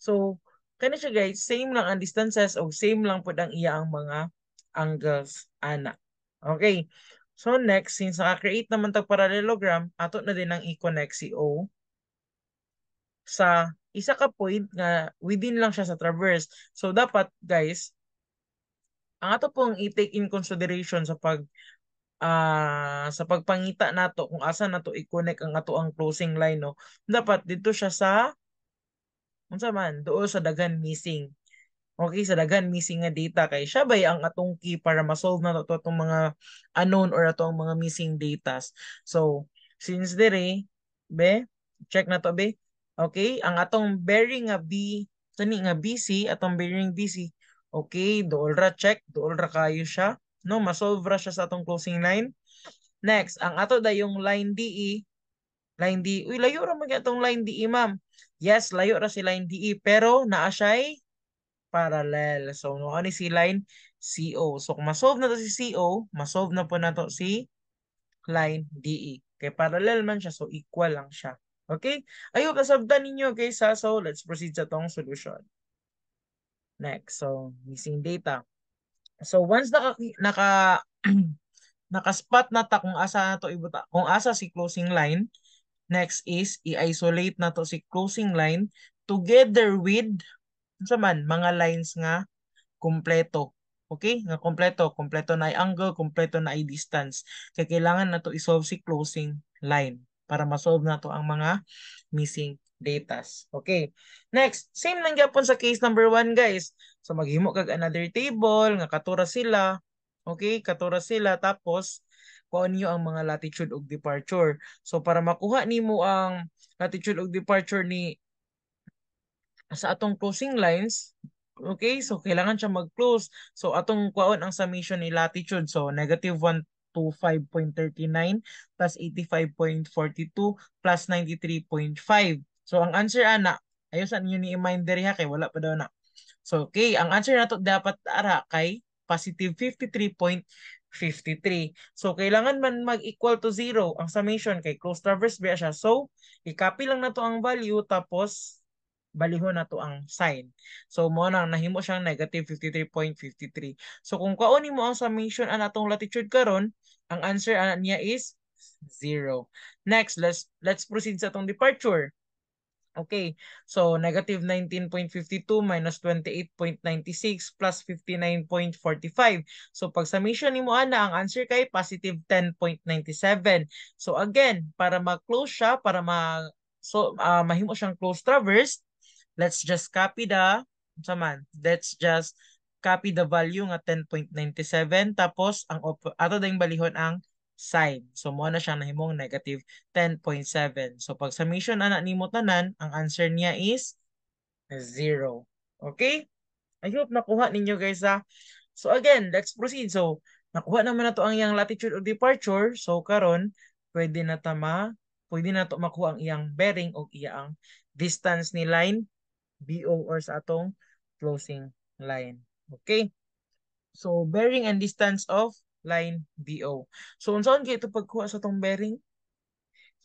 So kani siya guys, same lang ang distances o same lang pud ang iya ang mga angles ana. Okay. So next, since naka-create naman tag parallelogram, ato na din ang i-connect si O sa isa ka point nga within lang siya sa traverse. So dapat guys, ang ato pong i-take in consideration sa pagpangita nato kung asa nato i-connect ang ato ang closing line no. Dapat dito siya sa unsa man doon sa daghan missing. Okay, sa daghan missing nga data kay siya bay ang atong key para ma-solve na to atong mga unknown or atong mga missing datas. So, since dire be check na to be. Okay, ang atong bearing nga B, tani nga BC, atong bearing BC Okay, dool ra check, dool ra kayo siya. No, masolve ra siya sa atong closing line. Next, ang ato da yung line DE, line DE. Uy, layo ra man itong line DE, ma'am. Yes, layo ra si line DE, pero naa siya'y parallel. So, no, ano si line CO. So, kung masolve na to si CO, masolve na po na to si line DE. Kay parallel man siya, so equal lang siya. Okay? Ayun, kasabdan ninyo, guys, ha? So, let's proceed sa tong solution. Next, so, missing data. So, once naka-spot na ta kung asa na to ibuta, kung asa si closing line, next is i-isolate na to si closing line together with sa man mga lines nga kumpleto. Okay? Nga kumpleto. Kumpleto na ay angle, kumpleto na ay distance. Kaya kailangan na to isolve si closing line para masolve na to ang mga missing datas. Okay. Next, same lang gyapon sa case number 1, guys. So maghimo kag another table nga katura sila. Okay, katura sila tapos kuha niyo ang mga latitude ug departure. So para makuha nimo ang latitude ug departure ni sa atong closing lines, okay, so kailangan siya mag-close. So atong kuhaon ang summation ni latitude. So negative 125.39 plus 85.42 plus 93.5. So ang answer ana, ayusan niyo ni i-mind diri ha kay wala pa daw na. So okay, ang answer nato dapat ara kay positive 53.53. So kailangan man mag-equal to 0 ang summation kay close traverse ba siya. So i-copy lang nato ang value tapos balihon na to ang sign. So mo nang nahimo siyang negative 53.53. So kung kaunin mo ang summation ana atong latitude karon, ang answer ana niya is 0. Next, let's proceed sa atong departure. Okay, so negative 19.52 minus 28.96 plus 59.45. So pag summation ni mo ana, ang answer kay positive 10.97. So again, para ma-close siya, para mahimo siyang close traverse, let's just copy let's just copy the value nga 10.97 tapos ang ato ding balihon ang sign. So mo na siyang nahimong negative 10.7. So pag summation ana nimo tanan, ang answer niya is 0. Okay? I hope nakuha ninyo, guys, ha. So again, let's proceed. So nakuha naman na to ang iyang latitude of departure. So karon pwede na to makuha ang iyang bearing o iyang distance ni line BO or sa atong closing line. Okay? So, bearing and distance of line BO. So, unsaon gyud ito pagkuha sa atong bearing?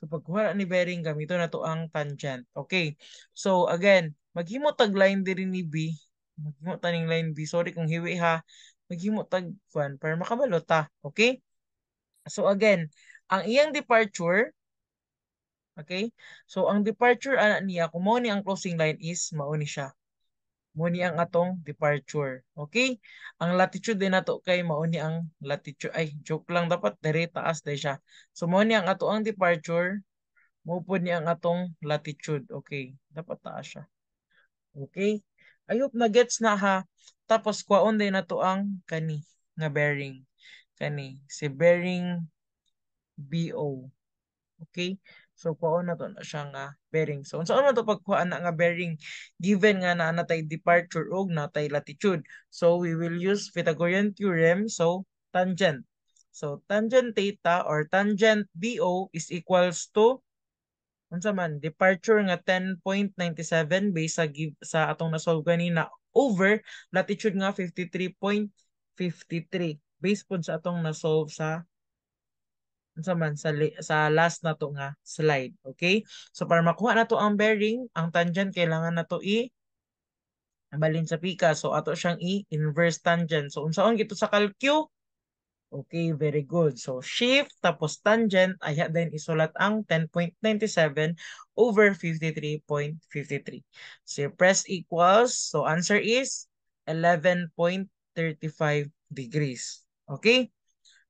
So, pagkuha ni bearing, gamito na to ang tangent. Okay? So, again, maghimo tag line diri ni B. Maghimo taning line B. Sorry kung hiwi ha. Maghimo tag 1 para makabalo ta. Okay? So, again, ang iyang departure, okay? So, ang departure ana niya, kung mao ni ang closing line is, mao ni siya. Muni ang atong departure. Okay? Ang latitude din nato kay mauni ang latitude. Ay, joke lang dapat diri taas day siya. So mauni ang ato ang departure, mo pod ni ang atong latitude. Okay? Dapat taas siya. Okay? I hope na gets na ha. Tapos kwaon din nato ang kani nga bearing. Kani si bearing BO. Okay? So, kuha na to na siya nga bearing. So, unsa man to pagkuha na nga bearing given nga na natay departure ug natay latitude. So, we will use Pythagorean theorem. So, tangent. So, tangent theta or tangent BO is equals to unsa man departure nga 10.97 based sa atong na-solve kanina over latitude nga 53.53 based pod sa atong na-solve sa sa man sa last na to nga slide. Okay? So para makuha na to ang bearing, ang tangent kailangan na to balin sa pika. So ato siyang i-inverse tangent. So unsaon gito sa calcu? Okay, very good. So shift tapos tangent ay then isulat ang 10.97 over 53.53. So press equals. So answer is 11.35 degrees. Okay?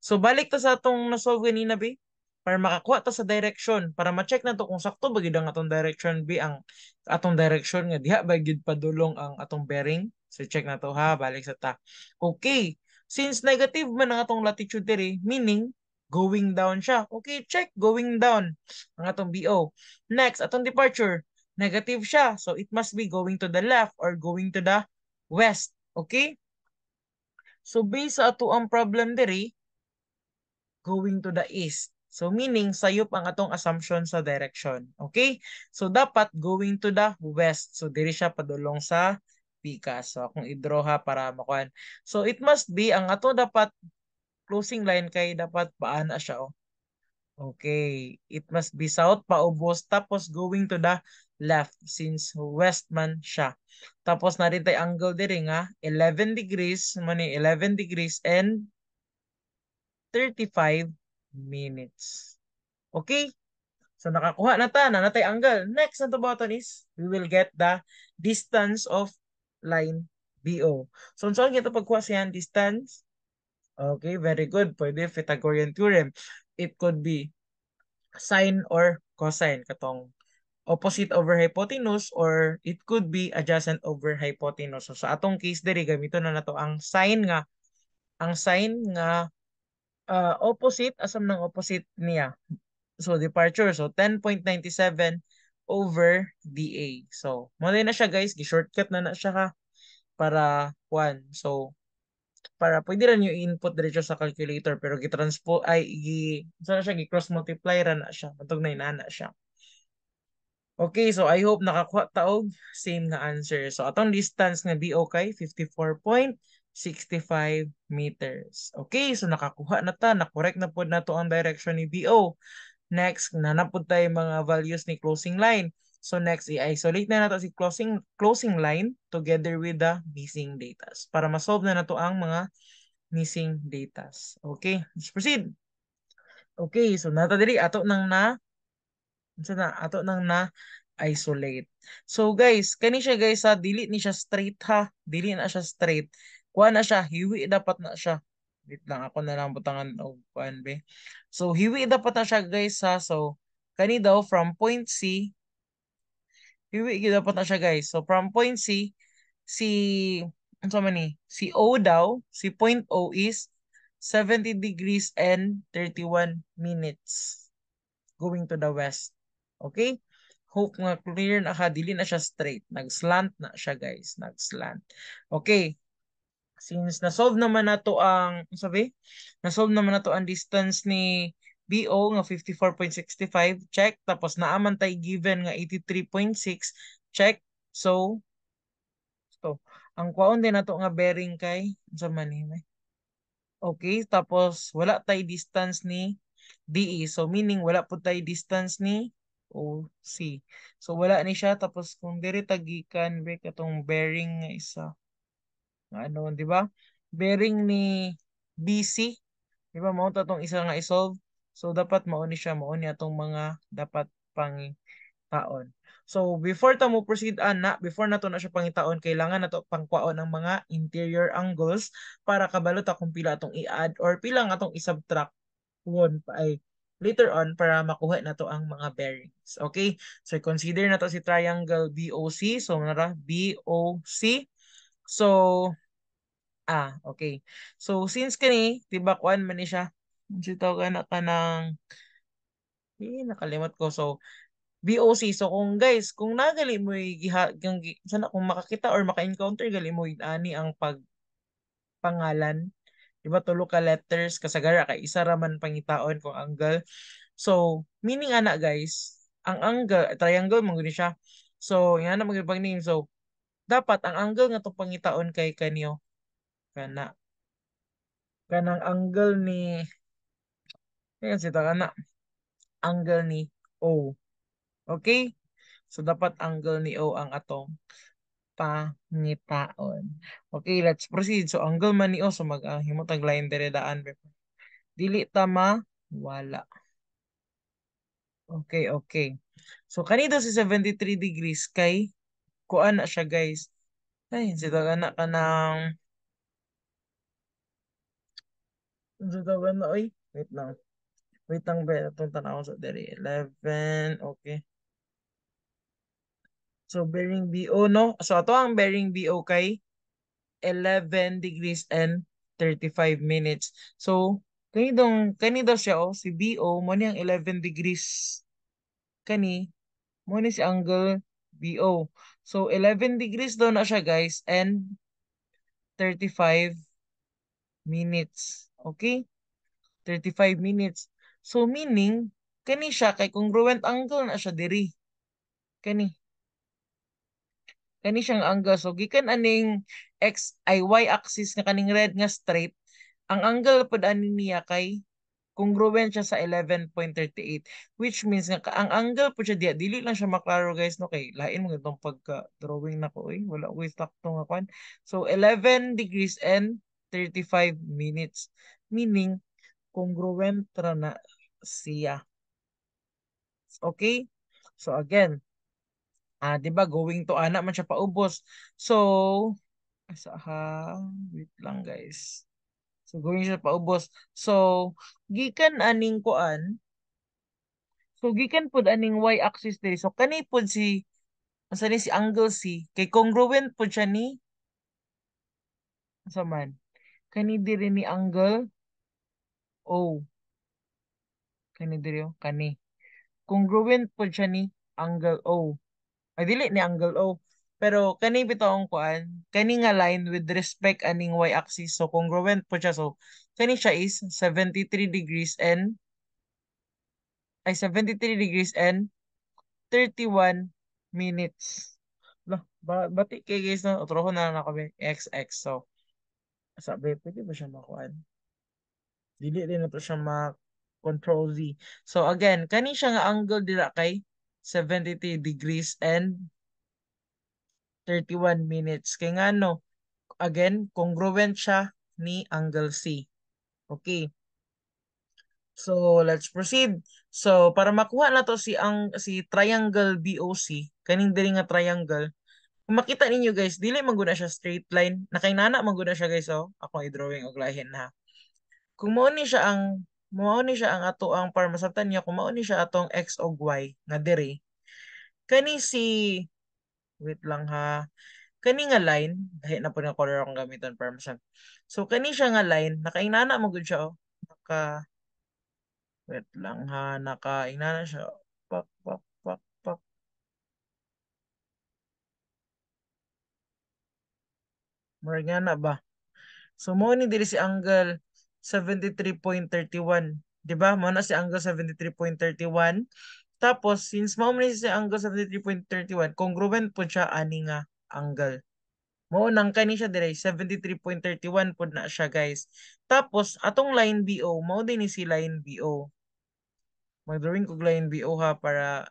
So balik ta sa atong na-solve kanina B para makakuha ta sa direction para ma-check na to kung sakto ba gid ang atong direction B ang atong direction nga diha ba gid padulong ang atong bearing. So check na to ha, balik sa ta. Okay, since negative man ang atong latitude diri, meaning going down siya. Okay, check going down ang atong BO. Next, atong departure, negative siya. So it must be going to the left or going to the west. Okay? So based sa ato ang problem diri, going to the east. So meaning sayop ang atong assumption sa direction. Okay? So dapat going to the west. So diri siya padulong sa pikas. So akong i-draw ha para makuan. So it must be ang ato dapat closing line kay dapat paana siya oh. Okay, it must be south paubos tapos going to the left since west man siya. Tapos na rin tayo angle diri nga 11 degrees, mani 11 degrees and 35 minutes. Okay? So nakakuha na ta, na natay angle. Next na to button is, we will get the distance of line BO. So saan kita pagkuha siya distance? Okay, very good. Pwede Pythagorean theorem. It could be sine or cosine katong opposite over hypotenuse or it could be adjacent over hypotenuse. So sa atong case diri gamito na nato ang sine nga opposite asam ng opposite niya. So departure so 10.97 over dA. So mo na siya guys, gi-shortcut na siya ka para 1. So para pwede rin yung input diretso sa calculator pero gi-transpo ay sana siya gi-cross multiply ra na siya. Matug na inana siya. Okay, so I hope nakakuha taog same na answer. So atong distance nga BO kay 54.65 meters. Okay, so nakakuha na ta, na-correct na pod nato ang direction ni BO. Next, nanapod tayo mga values ni closing line. So next, i-isolate na nato si closing line together with the missing datas para ma-solve na nato ang mga missing datas. Okay, let's proceed. Okay, so nata diri ato nang na so na ato nang na isolate. So guys, kani siya guys ha, dili ni siya straight ha. Dili na siya straight. Kuha na siya, hiwi dapat na siya. Wait lang ako na lang butangan og kuan be. So hiwi dapat na siya guys ha. So kani daw from point C, hiwi gyud dapat na siya guys. So from point C, si unsa man ni? Si O daw, si point O is 70 degrees and 31 minutes going to the west. Okay? Hope nga clear na ka, dili na siya straight. Nag-slant na siya, guys. Nag-slant. Okay. Since na-solve naman na to ang, sabi? Na-solve naman na to ang distance ni BO nga 54.65. Check. Tapos naaman tayo given nga 83.6. Check. So, ang kwaon din na to nga bearing kay, sa manime. Okay. Tapos, wala tayo distance ni DE. So, meaning wala po tayo distance ni OC. So, wala ni siya. Tapos, kung diri tagikan, be, katong bearing nga isa. Ano, di ba? Bearing ni BC. Di ba? Mao tatong isa nga isolve. So, dapat mauni siya. Mauni atong mga dapat pangitaon. So, before ta mo proceed, before na to na siya pangitaon, kailangan na to pangkwaon ng mga interior angles para kabalo ta kung pila atong i-add or pila nga atong i-subtract ay later on para makuha na to ang mga bearings. Okay? So consider na to si triangle BOC. So nara BOC. So okay. So since kani tiba kuan man ni siya. Sitaw ka na ka ng nakalimot ko. So BOC. So kung guys, kung nagali mo sana kung makakita or maka-encounter gali mo ani ang pagpangalan. Diba tulo ka letters kasagara kay isa raman pangitaon kung angle. So, meaning ana guys, ang angle, triangle mo siya. So, yan na magpag name. So, dapat ang angle nga to pangitaon kay kanyo kana kanang angle ni yan sita kana angle ni O. Okay? So, dapat angle ni O ang atong pangitaon. Okay, let's proceed. So, angle man ni O, so himutag line dire daan. Dili ta wala. Okay, okay. So, kanito si 73 degrees kay kuan na siya guys. Ay, sita ka na ka ng sita ka na, oy. Wait lang. Wait lang ba? Itong tanaw sa dere. 11, okay. So, bearing BO, no? So, ato ang bearing BO kay 11 degrees and 35 minutes. So, kanidong siya, oh, si BO, mo niyang 11 degrees kani, mo ni si angle BO. So, 11 degrees daw na siya, guys, and 35 minutes. Okay? 35 minutes. So meaning, kani siya kay congruent angle na siya diri. Kani. Kani siyang angle. So gikan aning x ay y axis nga kaning red nga straight, ang angle pod ani niya kay congruent siya sa 11.38, which means nga ang angle po siya diya dili lang siya maklaro guys no kay lain mo itong pagka drawing na ko wala ko sakto nga kwan. So 11 degrees and 35 minutes, meaning congruent ra na siya. Okay? So again, 'di ba going to ana man siya paubos. So asa ha, wait lang guys. So going siya paubos. So gikan aning kuan, so gikan pud aning y axis diri. So kani pud si asa ni si angle C kay congruent pud siya ni asa man. Kani diri ni angle O. Kani diri kani. Congruent pud siya ni angle O. Ay dili ni angle O. Pero kani bitong kuan, kani nga line with respect aning y axis. So congruent po siya. So kani siya is 73 degrees and 31 minutes. Lah, bati kay guys no, utrohon na lang kami XX. So sabi, pwede ba siya makuan? Dili din na to siya control Z. So again, kani siya nga angle dira kay 73 degrees and 31 minutes. Kay nga no, again, congruent siya ni angle C. Okay. So, let's proceed. So, para makuha na to si triangle BOC, kaning diri nga triangle. Kung makita ninyo guys, dili maguna siya straight line. Nakainana maguna siya guys, oh. Ako i-drawing og lahin ha. Kung mao ni siya ang ato ang para masabtan niya kung mao ni siya atong x o y nga diri. Kani si wait lang ha. Kani nga line, dahil na po na color akong gamiton para masab. So kani siya nga line, nakainana magud siya oh. Wait lang ha, nakainana siya. Pak pak pak pak. Murag nga na ba? So mo ni diri si angle 73.31. 'Di ba? Mo na si angle 73.31. Tapos since mo ni si angle 73.31, congruent po siya ani nga angle. Mo nang kani siya dire 73.31 pud na siya guys. Tapos atong line BO, mao din ni si line BO. Mag-drawing kog line BO ha para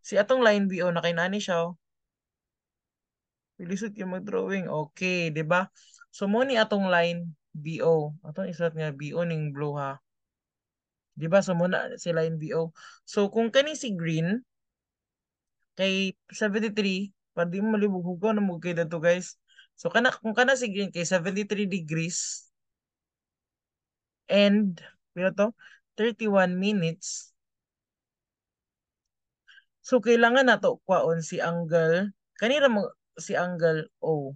si atong line BO na kay nani siya. Oh. Pilisod yung mag-drawing. Okay, 'di ba? So mo ni atong line BO. Atong isulat nga BO ning blue ha. 'Di ba? So muna si line BO. So kung kani si green kay 73, para di mo malibog hugaw na mo kay dato guys. So kung kana si green kay 73 degrees and pila to 31 minutes. So kailangan nato kwaon si angle kanira mo si angle O.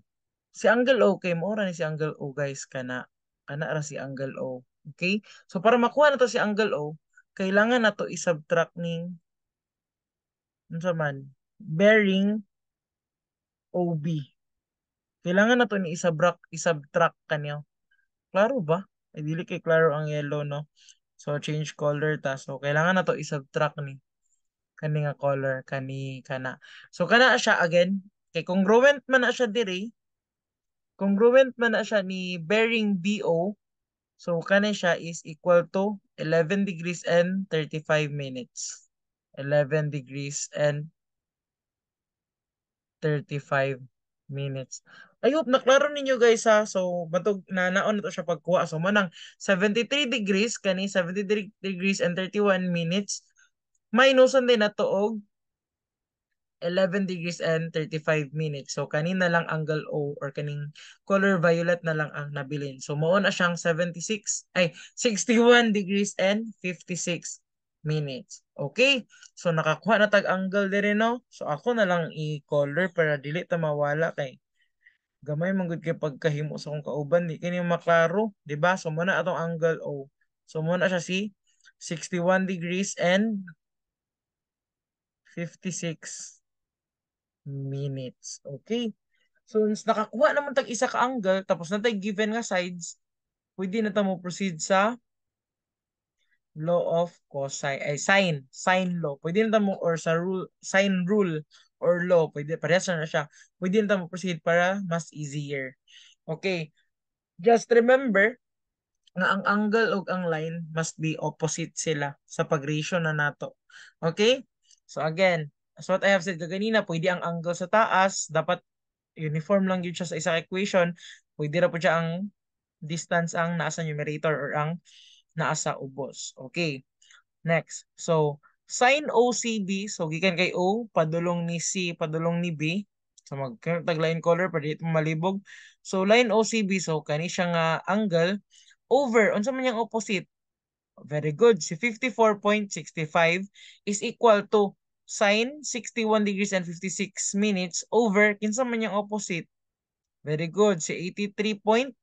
Si angle O kay mo ra ni si angle O guys kana ra si angle O. Okay? So para makuha na to si angle O, kailangan na to i-subtract ning unsa man bearing OB. Kailangan na to ni i-subtract kanyo. Klaro ba? Ay dili kay klaro ang yellow no. So change color ta. So kailangan na to i-subtract ni kani nga color kani kana. So kana siya again kay congruent man na siya diri. Congruent man na siya ni bearing BO. So kani siya is equal to 11 degrees and 35 minutes. 11 degrees and 35 minutes. I hope naklaro ninyo guys ha. So batog naon na to siya pagkuha. So manang 73 degrees kani 73 degrees and 31 minutes. Minusan din na to og 11 degrees and 35 minutes. So kanina lang angle O or kaning color violet na lang ang nabilin. So mao na siyang 61 degrees and 56 minutes. Okay? So nakakuha na tag angle dire no. So ako na lang i-color para dili ta mawala kay gamay man gud kay pagkahimo sa akong kauban di kini maklaro, di ba? So muna atong angle O. So muna siya si 61 degrees and 56 minutes. Okay? So, nakakuha naman tag isa ka angle, tapos natay given nga sides, pwede na ta mo proceed sa law of cosine, ay sine law. Pwede na ta mo, or sa rule, sine rule or law, pwede, parehas na siya. Pwede na ta mo proceed para mas easier. Okay, just remember nga ang angle ug ang line must be opposite sila sa pag-ratio na nato. Okay? So again, as what I have said kaganina, pwede ang angle sa taas, dapat uniform lang yun siya sa isang equation. Pwede ra po siya ang distance ang nasa numerator or ang nasa ubos. Okay. Next. So, sin OCB, so gikan kay O, padulong ni C, padulong ni B. So magtag line color para dito malibog. So line OCB, so kani siya nga angle over unsa man yang opposite. Very good. Si 54.65 is equal to sin 61 degrees and 56 minutes over kinsa man yang opposite. Very good. Si 83.6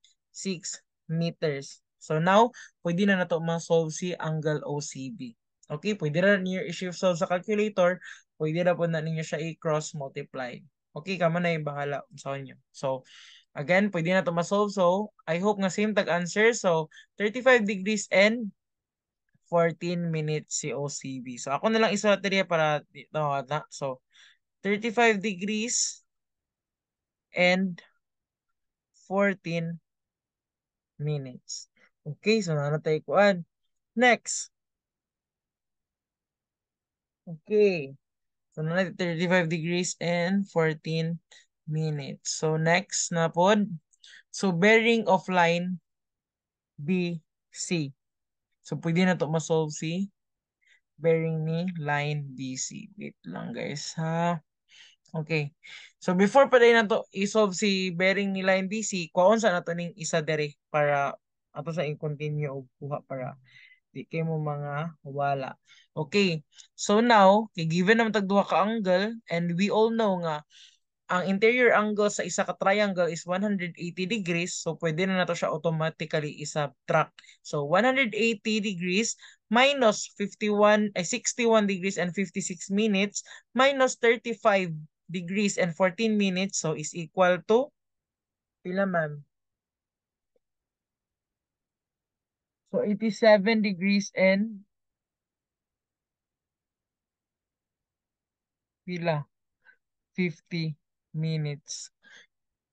meters. So now, pwede na nato ma-solve si angle OCB. Okay, pwede na niyo i-shift solve sa calculator. Pwede na po na ninyo siya i-cross multiply. Okay, kamo na yung bahala sa inyo. So, again, pwede na to ma-solve. So, I hope nga same tag answer. So, 35 degrees and 14 minutes si OCB. So, ako na lang isulat dito para dito na. So, 35 degrees and 14 minutes. Okay, so nanatay kuan. Next. Okay. So nanatay 35 degrees and 14 minutes. So next na pod. So bearing of line BC. So pwede na to ma-solve si bearing ni line BC. Wait lang guys ha. Okay. So before pa rin na to i-solve si bearing ni line BC, kuhaon sa nato ning isa dere para ato sa i-continue og kuha para di kay mo mga wala. Okay. So now, given naman tag duha ka angle and we all know nga ang interior angle sa isa ka triangle is 180 degrees. So pwede na nato siya automatically i-subtract. So 180 degrees minus 51 ay 61 degrees and 56 minutes minus 35 degrees and 14 minutes. So is equal to pila ma'am? So 87 degrees and pila? 50 minutes.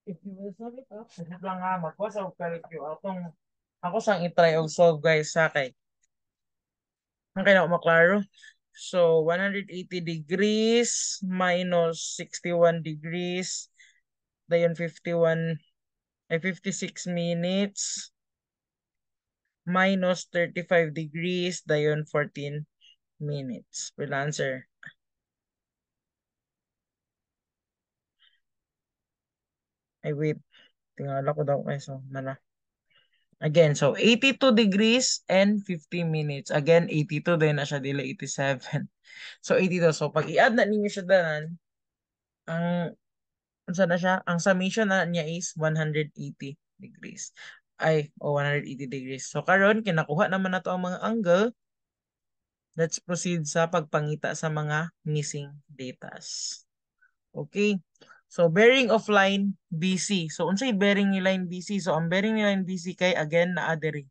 If you will solve it up, saglit lang nga, magpasa og calculate atong ako sang i-try og solve guys sa kay. Ang kaya ako maklaro. So 180 degrees minus 61 degrees dayon 51 ay 56 minutes minus 35 degrees dayon 14 minutes. Will answer. Ay wait, tingala ko daw kay so mana. Again, so 82 degrees and 50 minutes. Again, 82 din na siya, dili 87. So 82. So pag i-add na ninyo siya danan, ang unsa na siya? Ang summation na niya is 180 degrees. Ay, o 180 degrees. So karon kinakuha naman nato ang mga angle. Let's proceed sa pagpangita sa mga missing datas. Okay. So bearing of line BC. So unsay bearing ni line BC? So ang bearing ni line BC kay again naa diri.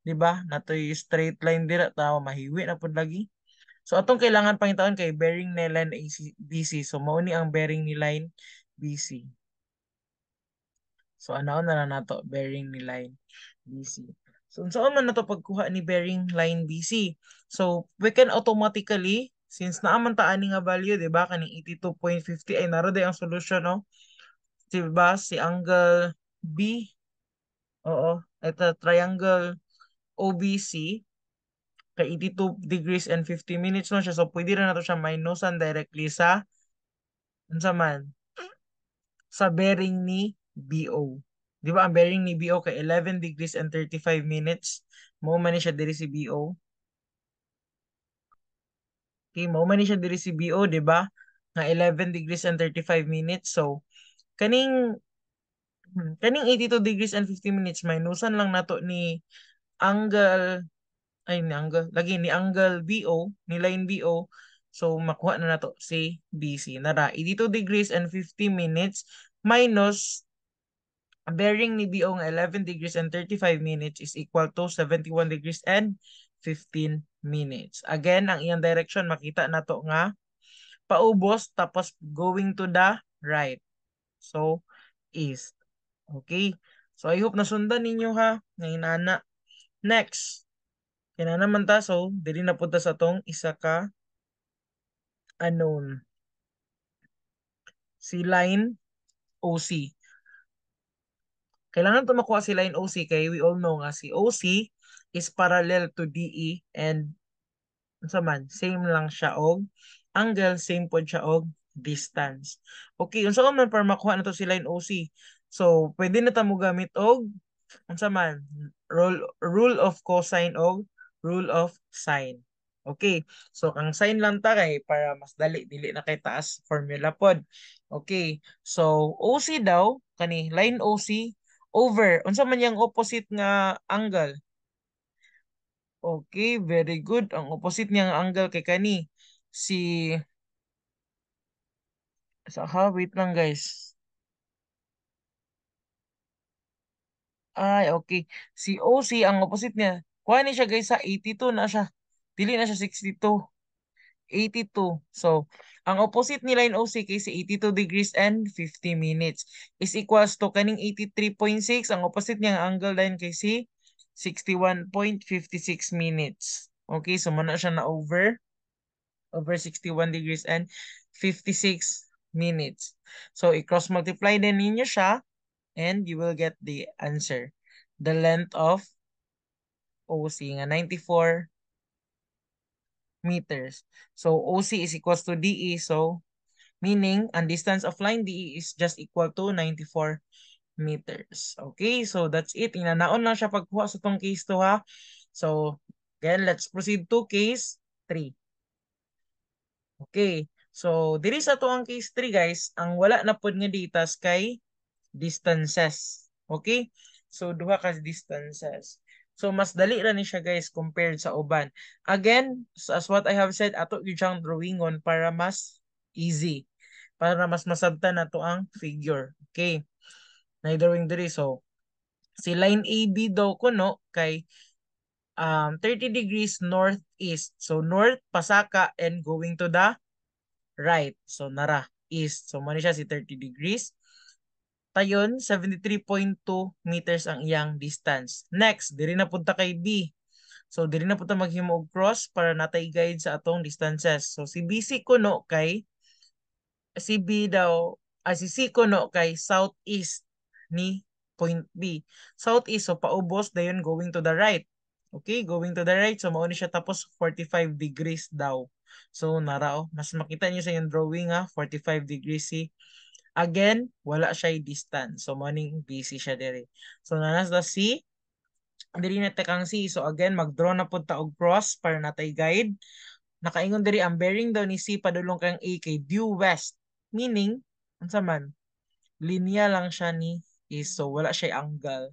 'Di ba? Natoy straight line dira tawo mahiwi na pud lagi. So atong kailangan pangitaon kay bearing ni line AC, BC. So mao ni ang bearing ni line BC. So anaon na lang nato bearing ni line BC. So unsaon man nato pagkuha ni bearing line BC? So we can automatically since naaman ta ani nga value, 'di ba? Kaning 82.50 ay naro day ang solution, no? 'Di ba? Si angle B, oo, ito triangle OBC kay 82 degrees and 50 minutes no siya. So pwede na nato siya minusan directly sa unsa man sa bearing ni BO. Di ba ang bearing ni BO kay 11 degrees and 35 minutes. Mao man ni siya diri si BO. Okay, mao man ni siya diri si BO, di ba? Nga 11 degrees and 35 minutes. So kaning kaning 82 degrees and 50 minutes minusan lang nato ni angle ay ni angle lagi ni angle BO ni line BO. So makuha na nato si BC nara 82 degrees and 50 minutes minus Ang bearing ni BO nga 11 degrees and 35 minutes is equal to 71 degrees and 15 minutes. Again, ang iyang direction makita nato nga paubos tapos going to the right. So, east. Okay? So, I hope nasundan ninyo ha. Ngayon, ana. Next. Kaya naman ta. So, dili na punta sa tong isa ka unknown. Si line OC. Kailangan to makuha si line OC kay we all know nga si OC is parallel to DE and unsa man same lang siya og angle, same pod siya og distance. Okay, unsa man para makuha na to si line OC. So, pwede na ta mo gamit og unsa man rule of cosine o rule of sine. Okay. So ang sine lang ta kay para mas dili na kay taas formula pod. Okay. So OC daw kani line OC over unsa man yang opposite nga angle. Okay, very good. Ang opposite niyang angle kay kani si wait lang guys. Ay, okay. Si OC, ang opposite niya, kuha ni siya guys sa 82 na siya. Dili na siya 62. 82. So, ang opposite ni line OC kay si 82 degrees and 50 minutes is equals to kaning 83.6. Ang opposite niyang angle line kay si 61.56 minutes. Okay, so muna siya na over 61 degrees and 56 minutes. So, i-cross multiply din ninyo siya and you will get the answer. The length of OC nga 94 meters. So OC is equals to DE. So meaning ang distance of line DE is just equal to 94 meters. Okay, so that's it. Inanaon lang siya pagkuha sa tong case to ha. So again, let's proceed to case 3. Okay, so diri sa to ang case 3 guys, ang wala na pod nga datas kay distances. Okay? So, duha ka distances. So, mas dali ra ni siya guys compared sa uban. Again, as what I have said, ato yung siyang drawingon para mas easy. Para mas masabtan na to ang figure. Okay? Na-drawing diri. So, si line AB daw kuno kay 30 degrees northeast. So, north, pasaka, and going to the right. So, nara, east. So, mali siya si 30 degrees. Tayon, 73.2 meters ang iyang distance. Next, diri na punta kay B. So, diri na punta maghimo og cross para natay guide sa atong distances. So, si BC kuno kay, si B daw, si C kuno kay southeast ni point B. Southeast, so paubos, dayon going to the right. Okay, going to the right. So, mauni siya tapos 45 degrees daw. So, narao. Mas makita niyo sa yung drawing ha, 45 degrees si again, wala siya distance. So, morning busy siya diri. So, nanas na C. Diri na tekang C. So, again, mag-draw na po ta og cross para natay guide. Nakaingon diri ang bearing daw ni C padulong kang A kay due west. Meaning, unsa man, linya lang siya ni A. So, wala siya angle.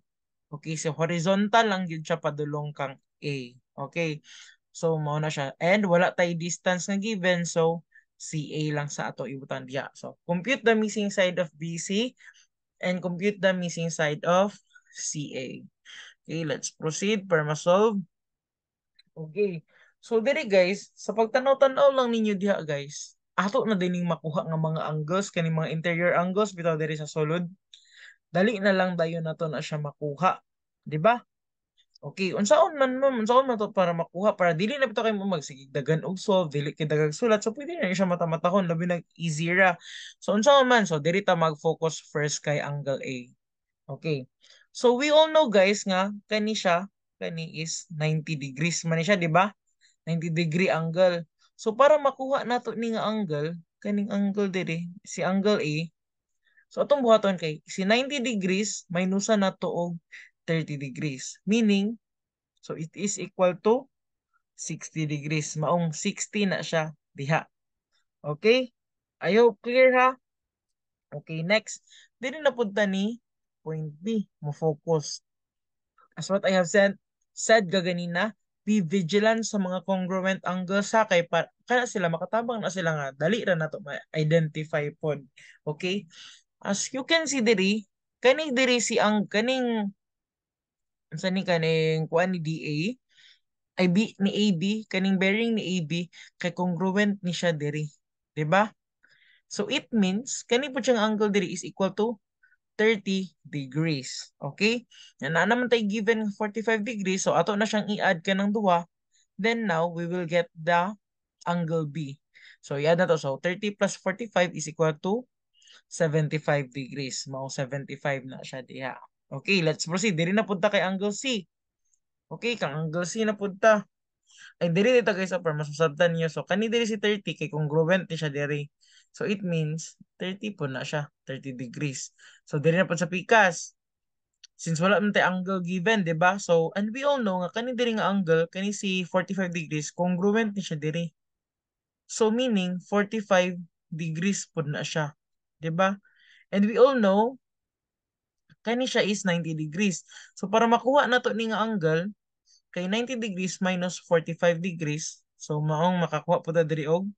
Okay, so horizontal lang yun siya padulong kang A. Okay. So, mao na siya. And wala tay distance nga given. So, CA lang sa ato ibutan diya. So, compute the missing side of BC and compute the missing side of CA. Okay, let's proceed para ma-solve. Okay. So, diri guys, sa pagtanaw-tanaw lang ninyo diha guys, ato na dining makuha nga mga angles, kaning mga interior angles, bitaw diri sa sulod. Dali na lang dayon nato na siya makuha. 'Di ba? Okay, unsaon man to para makuha para dili na bitaw kay mo magsigdagan og solve, dili kay dagag sulat. So pwede na siya mata-matahon labi nag easy ra. So unsaon man, so diri ta mag-focus first kay angle A. Okay. So we all know guys nga kani is 90 degrees man ni siya, di ba? 90-degree angle. So para makuha nato ni nga angle, kaning angle diri, si angle A. So atong buhaton kay si 90 degrees minusan nato og 30 degrees. Meaning, so it is equal to 60 degrees. Maong 60 na siya diha. Okay? I hope clear ha? Okay, next. Dili na punta ni point B. Mo focus. As what I have said gaganina, be vigilant sa mga congruent angles sa kay kana sila makatabang na sila nga dali ra nato ma-identify pod. Okay? As you can see diri, Kani diri si ang kaning sa ni kaning kuan ni DA ay B ni AB kaning bearing ni AB kay congruent ni siya diri. 'Di ba? So it means kani po siyang angle diri is equal to 30 degrees. Okay? Yan na naman tayo given 45 degrees. So ato na siyang i-add ka ng duwa. Then now we will get the angle B. So i-add na to. So 30 plus 45 is equal to 75 degrees. Mao 75 na siya diha. Okay, let's proceed. Diri na punta kay angle C. Okay, kang angle C na punta. Ay diri dito guys upper masusabtan niyo. So kani diri si 30 kay congruent ni siya diri. So it means 30 po na siya, 30 degrees. So diri na po sa pikas. Since wala man tayo angle given, 'di ba? So and we all know nga kani diri nga angle kani si 45 degrees congruent ni siya diri. So meaning 45 degrees po na siya, 'di ba? And we all know kani siya is 90 degrees. So para makuha na to ni nga angle kay 90 degrees minus 45 degrees. So maong makakuha po ta diri og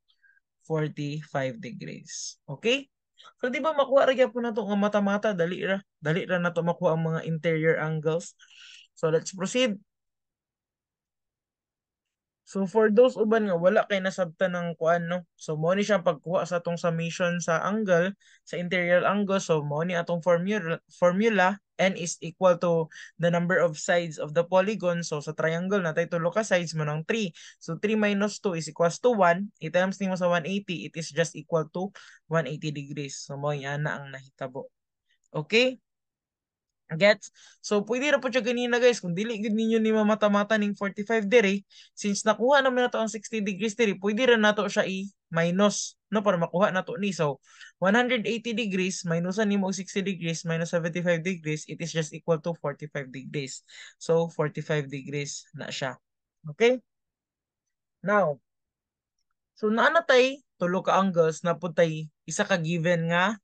45 degrees. Okay? So di ba makuha ra gyud po na to nga mata-mata dali ra na to makuha ang mga interior angles. So let's proceed. So for those uban nga wala kay nasabtan ng kuan no. So mo ni siyang pagkuha sa atong summation sa angle, sa interior angle. So mo ni atong formula n is equal to the number of sides of the polygon. So sa triangle natay tulo ka sides mo ng 3. So 3 minus 2 is equals to 1. I-times nimo sa 180, it is just equal to 180 degrees. So mo yan na ang nahitabo. Okay? Gets? So, pwede na po siya ganina guys. Kung dili gud ninyo ni mamata-mata ning 45 diri, since nakuha naman nato ang 60 degrees diri, pwede ra nato siya i-minus, no? Para makuha nato ni. So, 180 degrees, minusan nimo og 60 degrees, minus 75 degrees, it is just equal to 45 degrees. So, 45 degrees na siya. Okay? Now, so naanatay tulo ka angles na putay isa ka given nga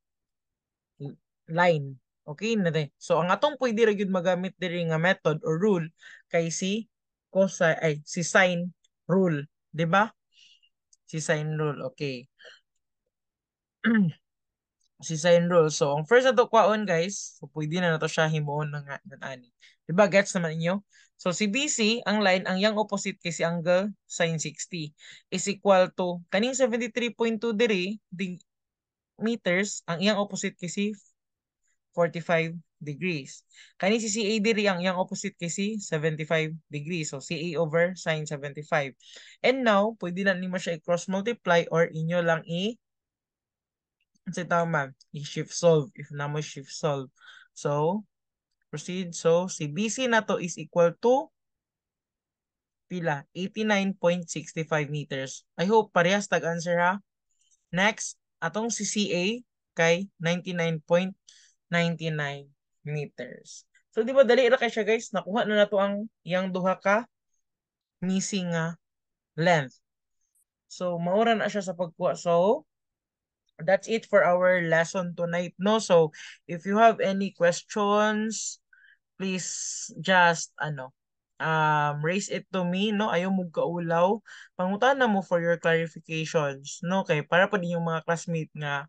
line. Okay na din. So ang atong pwede ra gyud magamit diri nga method or rule kay si cosine ay si sine rule, 'di ba? Si sine rule. Okay. Si sine rule. So ang first ato kwaon guys, so pwede na nato siya himuon nga ani. 'Di ba gets naman inyo? So si BC, ang line ang yang opposite kay si angle sine 60 is equal to kaning 73.2 diri meters ang iyang opposite kay si 45 degrees. Kani si CA diri ang yang opposite kay si 75 degrees. So CA over sine 75. And now, pwede na nimo siya i-cross multiply or inyo lang sa tama, i-shift solve if na mo shift solve. So, proceed. So, si BC na to is equal to pila? 89.65 meters. I hope parehas tag-answer ha. Next, atong si CA kay 99.99 meters. So di ba dali ra kay siya guys, nakuha na nato ang iyang duha ka missing length. So maura na siya sa pagkuha. So that's it for our lesson tonight no. So if you have any questions, please just raise it to me no. Ayaw mo kaulaw. Pangutana mo for your clarifications no kay para pa din yung mga classmate nga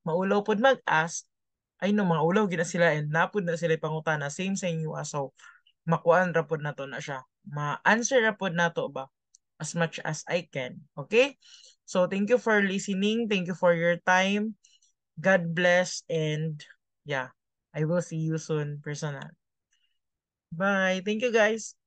maulaw pod mag-ask ay no mga ulaw gina sila and napod na sila pangutana same sa inyo so makuan ra pod nato na siya ma-answer ra pod nato ba as much as I can. Okay, so thank you for listening, thank you for your time, God bless, and yeah, I will see you soon personal. Bye, thank you guys.